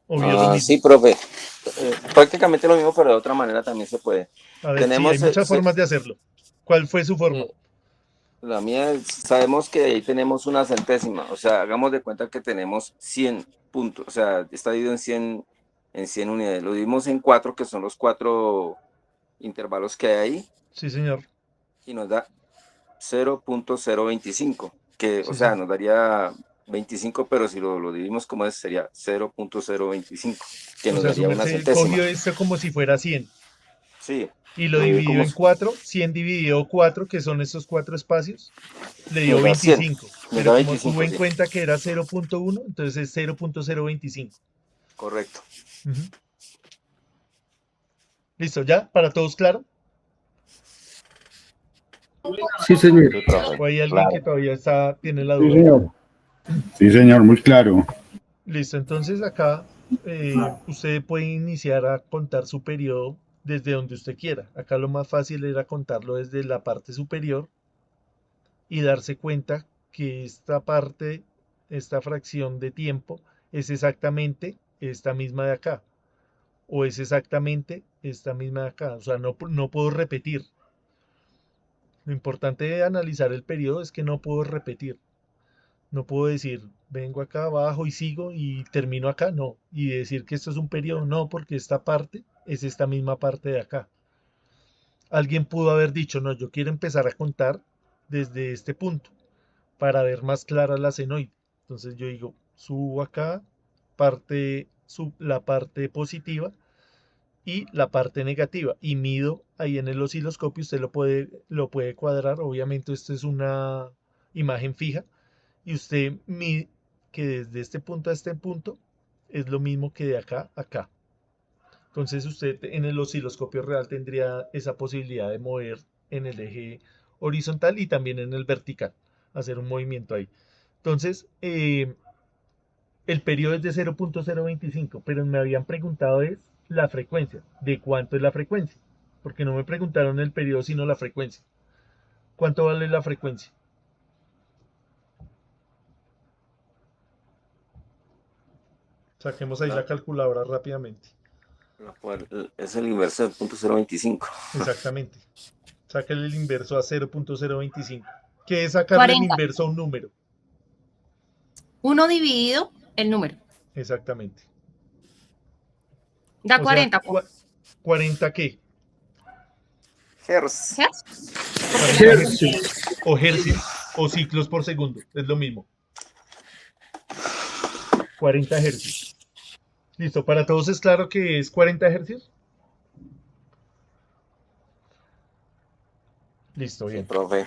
¿O vio lo mismo? Sí, profe. Prácticamente lo mismo, pero de otra manera también se puede. A ver, sí, hay muchas formas de hacerlo. ¿Cuál fue su forma? La mía, sabemos que ahí tenemos una centésima, o sea, hagamos de cuenta que tenemos 100 puntos, o sea, está dividido en 100 unidades. Lo dividimos en 4, que son los 4 intervalos que hay ahí, Sí, señor. y nos da 0.025, que, Sí, o sea, señor. nos daría 25, pero si lo dividimos como es, sería 0.025, que O nos sea, daría una se centésima. cogió esto como si fuera 100 Sí, y lo lo dividió dividió como en 4, 100 dividido 4, que son estos 4 espacios, le dio nos da 100, 25. nos Pero da como 25, tuvo en sí, cuenta que era 0.1, entonces es 0.025. correcto. Ujú. ¿Listo? ¿Ya? ¿Para todos claro? Sí, señor. Sí, profe, ¿O hay alguien que claro. todavía tiene la Sí, duda? señor. Sí, señor, muy claro. Listo, entonces acá usted puede iniciar a contar su periodo desde donde usted quiera. Acá lo más fácil era contarlo desde la parte superior y darse cuenta que esta parte, esta fracción de tiempo es exactamente esta misma de acá o es exactamente esta misma de acá. O sea, no puedo repetir. Lo importante de analizar el periodo es que no puedo repetir. No puedo decir, vengo acá abajo y sigo y termino acá, no. Y decir que esto es un periodo, no, porque esta parte es esta misma parte de acá. Alguien pudo haber dicho, no, yo quiero empezar a contar desde este punto para ver más clara la senoide. Entonces yo digo, subo acá, la parte positiva y la parte negativa y mido ahí en el osciloscopio, usted lo puede cuadrar, obviamente esto es una imagen fija y usted mide que desde este punto a este punto es lo mismo que de acá a acá. Entonces usted en el osciloscopio real tendría esa posibilidad de mover en el eje horizontal y también en el vertical, hacer un movimiento ahí. Entonces, el periodo es de 0.025, pero me habían preguntado es la frecuencia. ¿De cuánto es la frecuencia? Porque no me preguntaron el periodo, sino la frecuencia. ¿Cuánto vale la frecuencia? Saquemos ahí la calculadora rápidamente. Es el inverso del 0.025. Exactamente. Sácale el inverso a 0.025. ¿Qué es sacarle el 40. inverso a un número? 1 dividido el número. Exactamente. Da O sea, 40. ¿40 qué? Hertz. ¿Hertz? 40 hercios o hercios o ciclos por segundo. Es lo mismo. 40 hercios. Listo. ¿Para todos es claro que es 40 hercios? Listo, bien. Sí, profe.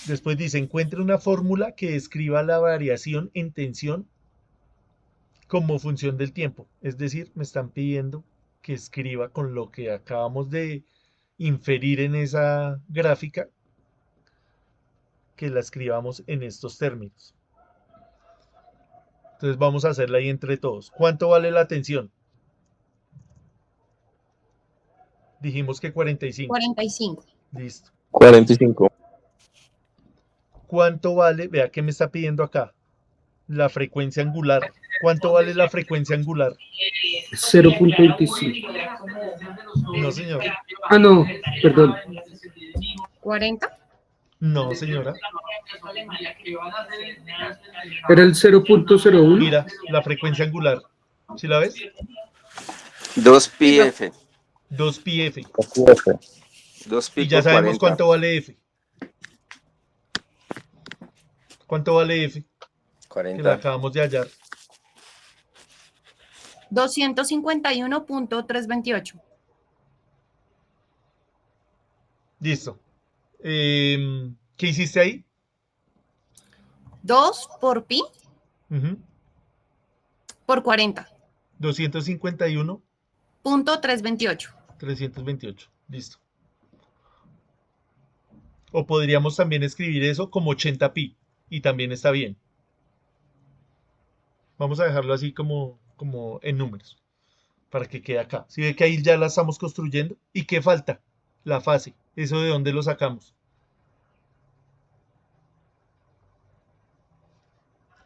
Después dice, encuentre una fórmula que describa la variación en tensión como función del tiempo. Es decir, me están pidiendo que escriba con lo que acabamos de inferir en esa gráfica, que la escribamos en estos términos. Entonces vamos a hacerla ahí entre todos. ¿Cuánto vale la tensión? Dijimos que 45. 45. Listo. 45. ¿Cuánto vale? Vea que me está pidiendo acá. La frecuencia angular. ¿Cuánto vale la frecuencia angular? 0.25. No, señor. Ah, no, perdón. 40. No, señora. Era el 0.01. Mira, la frecuencia angular. ¿Sí la ves? 2 pi f. 2 pi f. 2 pi Y ya por sabemos 40. cuánto vale f. ¿Cuánto vale f? Que la 40. acabamos de hallar. 251.328. Listo. ¿Qué hiciste ahí? 2 por pi Ujú. por 40. 251, Punto 328. 328. Listo. O podríamos también escribir eso como 80 pi. Y también está bien. Vamos a dejarlo así como en números. Para que quede acá. ¿Sí ve que ahí ya la estamos construyendo? ¿Y qué falta? La fase. ¿Eso de dónde lo sacamos?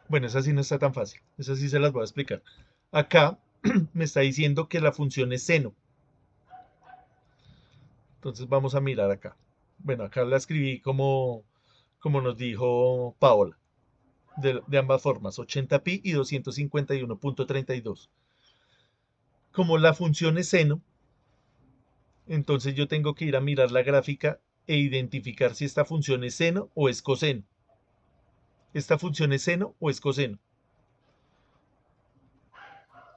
Bueno, esa sí no está tan fácil. Esa sí se las voy a explicar. Acá me está diciendo que la función es seno. Entonces vamos a mirar acá. Bueno, acá la escribí como nos dijo Paola. De ambas formas, 80 pi y 251.32. Como la función es seno, entonces yo tengo que ir a mirar la gráfica e identificar si esta función es seno o es coseno. ¿Esta función es seno o es coseno?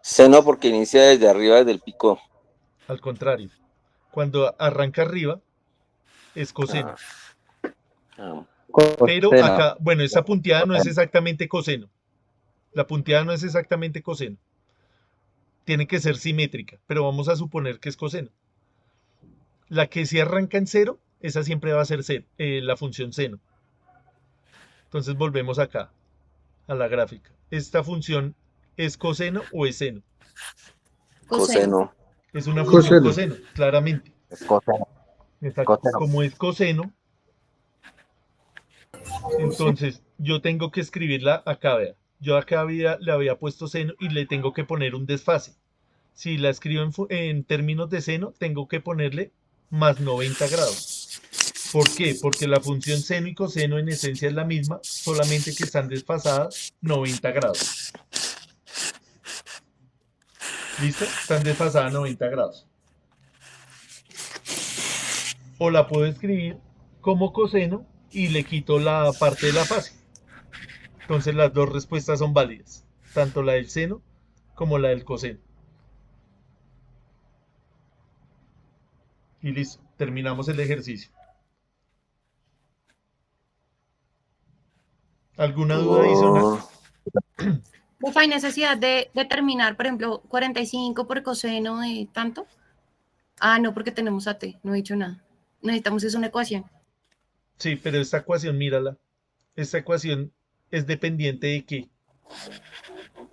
Seno porque inicia desde arriba, desde el pico. Al contrario, cuando arranca arriba es coseno. Pero Coseno. acá, bueno, esta punteada no es exactamente coseno. La punteada no es exactamente coseno. Tiene que ser simétrica, pero vamos a suponer que es coseno. La que sí arranca en cero, esa siempre va a ser la función seno. Entonces volvemos acá, a la gráfica. ¿Esta función es coseno o es seno? Coseno. Es una función Coseno. coseno, claramente. Es coseno. Exacto. Coseno. Como es coseno, entonces yo tengo que escribirla acá, vea. Yo acá le había puesto seno y le tengo que poner un desfase. Si la escribo en términos de seno, tengo que ponerle más 90 grados. ¿Por qué? Porque la función seno y coseno en esencia es la misma, solamente que están desfasadas 90 grados. ¿Listo? Están desfasadas 90 grados. O la puedo escribir como coseno y le quito la parte de la fase. Entonces las dos respuestas son válidas, tanto la del seno como la del coseno. Y listo, terminamos el ejercicio. ¿Alguna duda adicional? Oh, Profe, ¿hay necesidad de determinar, por ejemplo, 45 por coseno de tanto? Ah, no, porque tenemos a t, no he dicho nada. Necesitamos es una ecuación Sí, pero esta ecuación, mírala. Esta ecuación es dependiente de qué.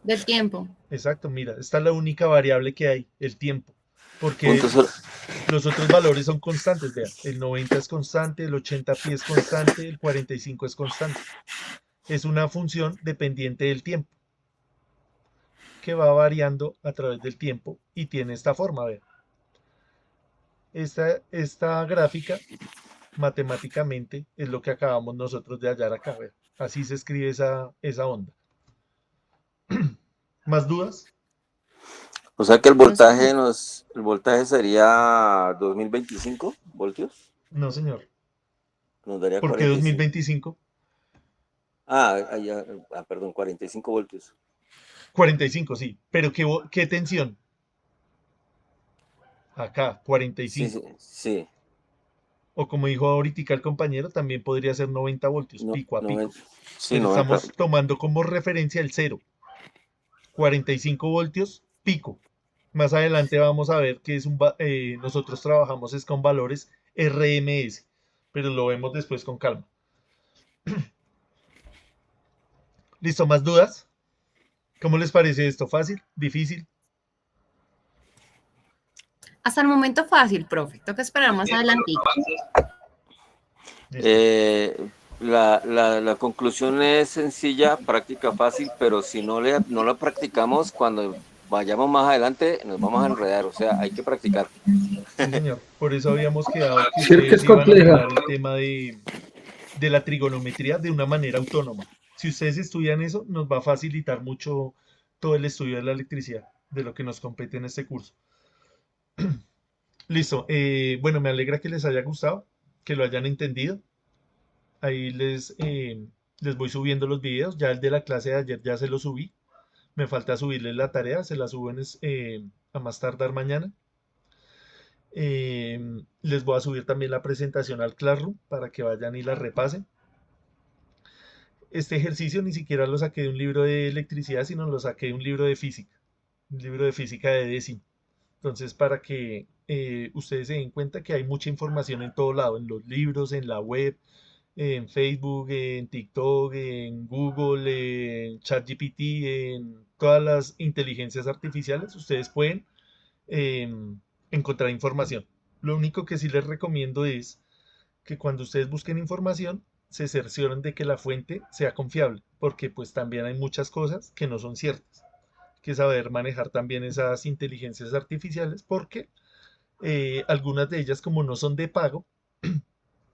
del tiempo. Exacto, mira, esta es la única variable que hay, el tiempo. Porque punto cero. los otros valores son constantes, vean. El 90 es constante, el 80 pi es constante, el 45 es constante. Es una función dependiente del tiempo, que va variando a través del tiempo y tiene esta forma, vean. Esta gráfica, matemáticamente, es lo que acabamos nosotros de hallar acá, vean. Así se escribe esa onda. ¿Más dudas? O sea que el No sé. voltaje sería 2025 voltios. No, señor. Nos daría ¿Por qué 45. 2025? Perdón, 45 voltios. 45, sí. Pero ¿qué tensión? Acá, Sí, 45. sí. O como dijo ahorita el compañero, también podría ser 90 voltios, No, pico a pico. 90, sí, Pero 90. estamos tomando como referencia el cero. 45 voltios, pico. Más adelante vamos a ver que nosotros trabajamos es con valores RMS, pero lo vemos después con calma. ¿Listo? ¿Más dudas? ¿Cómo les parece esto? ¿Fácil? ¿Difícil? Hasta el momento fácil, profe. Toca esperar más adelante. Listo. La conclusión es sencilla, práctica fácil, pero si no la practicamos, cuando vayamos más adelante nos vamos a enredar, o sea, hay que practicar. Sí, señor. Por eso habíamos quedado que Sí, que ustedes es iban a compleja. mirar el tema de la trigonometría de una manera autónoma. Si ustedes estudian eso, nos va a facilitar mucho todo el estudio de la electricidad, de lo que nos compete en este curso. Listo. Bueno, me alegra que les haya gustado, que lo hayan entendido. Ahí les voy subiendo los videos. Ya el de la clase de ayer ya se lo subí. Me falta subirles la tarea, se la suben a más tardar mañana. Les voy a subir también la presentación al Classroom para que vayan y la repasen. Este ejercicio ni siquiera lo saqué de un libro de electricidad, sino lo saqué de un libro de física, un libro de física de décimo. Entonces, para que ustedes se den cuenta que hay mucha información en todo lado, en los libros, en la web, en Facebook, en TikTok, en Google, en ChatGPT, en todas las inteligencias artificiales, ustedes pueden encontrar información. Lo único que sí les recomiendo es que cuando ustedes busquen información, se cercioren de que la fuente sea confiable, porque pues también hay muchas cosas que no son ciertas. Hay que saber manejar también esas inteligencias artificiales, porque algunas de ellas, como no son de pago,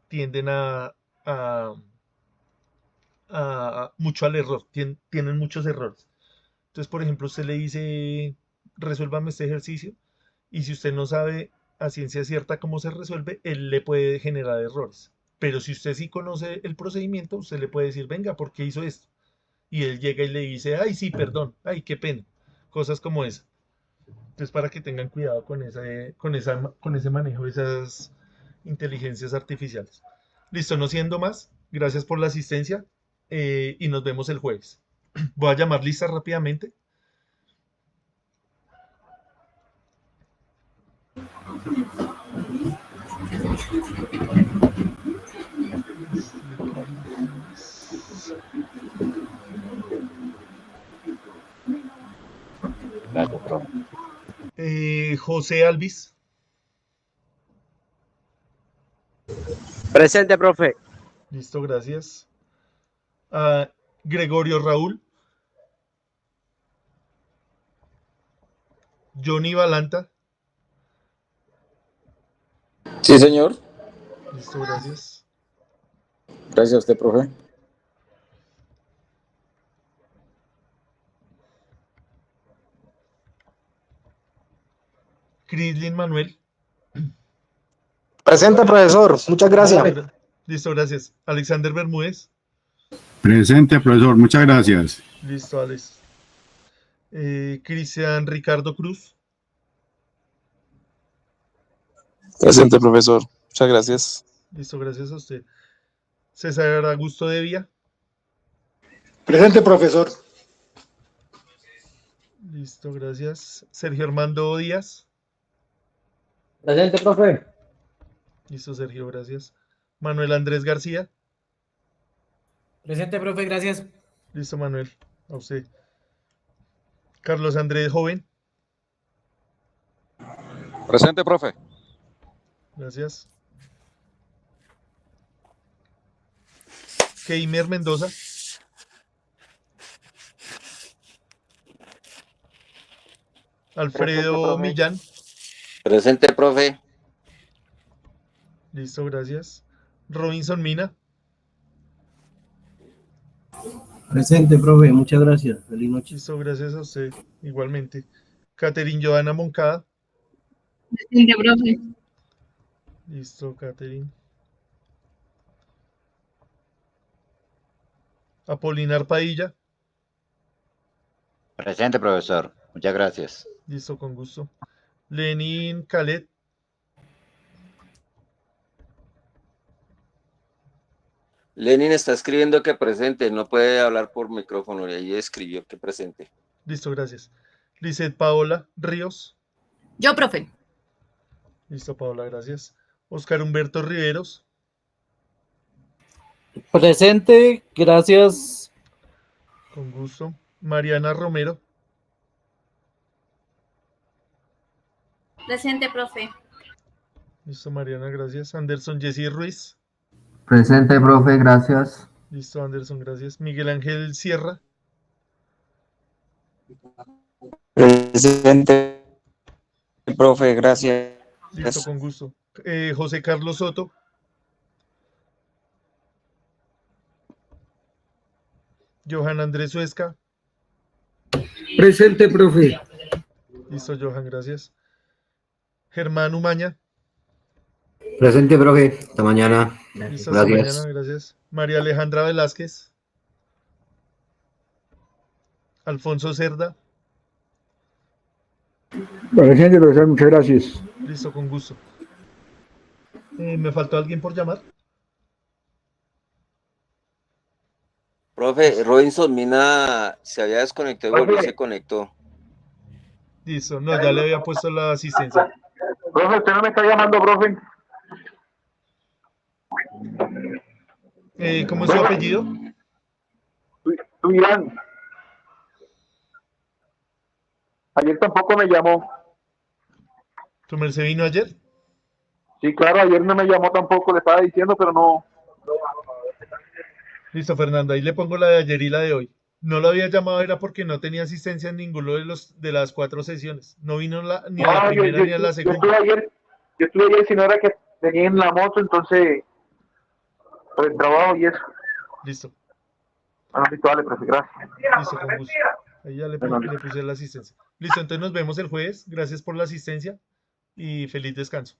tienden a, mucho al error, tienen muchos errores. Entonces, por ejemplo, usted le dice, resuélvame este ejercicio, y si usted no sabe a ciencia cierta cómo se resuelve, él le puede generar errores. Pero si usted sí conoce el procedimiento, usted le puede decir, venga, ¿por qué hizo esto? Y él llega y le dice, ay, sí, perdón, ay, qué pena. Cosas como esa. Entonces, para que tengan cuidado con ese manejo de esas inteligencias artificiales. Listo, no siendo más, gracias por la asistencia y nos vemos el jueves. Voy a llamar lista rápidamente. Gracias, profe. José Alvis, Presente, profe. listo, gracias. Gregorio Raúl, Johnny Balanta, Sí, señor. Listo, gracias. Gracias a usted, profe. Crislin Manuel. Presente, profesor. Muchas gracias. Listo, gracias. Alexander Bermúdez. Presente, profesor. Muchas gracias. Listo, Alex. Cristian Ricardo Cruz. Presente, profesor. Muchas gracias. Listo, gracias a usted. César Augusto Devia. Presente, profesor. Listo, gracias. Sergio Armando Díaz. Presente, profe. Listo, Sergio, gracias. Manuel Andrés García. Presente, profe, gracias. Listo, Manuel. A usted. Carlos Andrés Joven. Presente, profe. Gracias. Keimer Mendoza. Alfredo Millán. Presente, profe. Listo, gracias. Robinson Mina. Presente, profe. Muchas gracias. Feliz noche. Listo, gracias a usted. Igualmente. Catherine Joana Moncada. Presente, profe. Listo, Catherine. Apolinar Padilla. Presente, profesor. Muchas gracias. Listo, con gusto. Lenin Calet. Lenin está escribiendo que presente, no puede hablar por micrófono, y ahí escribió que presente. Listo, gracias. Lizeth Paola Ríos. Yo, profe. Listo, Paola, gracias. Oscar Humberto Riveros. Presente, gracias. Con gusto. Mariana Romero. Presente, profe. Listo, Mariana, gracias. Anderson Jessy Ruiz. Presente, profe, gracias. Listo, Anderson, gracias. Miguel Ángel Sierra. Presente, profe, gracias. Listo, con gusto. José Carlos Soto. Johan Andrés Suesca. Presente, profe. Listo, Johan, gracias. Germán Umaña. Presente, profe. Hasta mañana. Listo, hasta Gracias. mañana, gracias. María Alejandra Velázquez. Alfonso Cerda. Presente, profesor. Muchas gracias. Listo, con gusto. ¿Me faltó alguien por llamar? Profe, Robinson Mina se había desconectado y volvió y se conectó. Listo, no, ya le había puesto la asistencia. Profe, usted no me está llamando, profe. ¿Cómo es su apellido? Tuirán. Ayer tampoco me llamó. ¿Tu merced vino ayer? Sí, claro, ayer no me llamó tampoco, le estaba diciendo, pero no. Listo, Fernanda, ahí le pongo la de ayer y la de hoy. No lo había llamado, era porque no tenía asistencia en ninguno de las 4 sesiones. No vino ni a la primera ni a la segunda. Yo estuve ayer, si no era que venía en la moto, entonces, por el trabajo y eso. Listo. Bueno, listo, vale, profe, gracias. Listo, con gusto. Ahí ya le puse la asistencia. Listo, entonces nos vemos el jueves. Gracias por la asistencia y feliz descanso.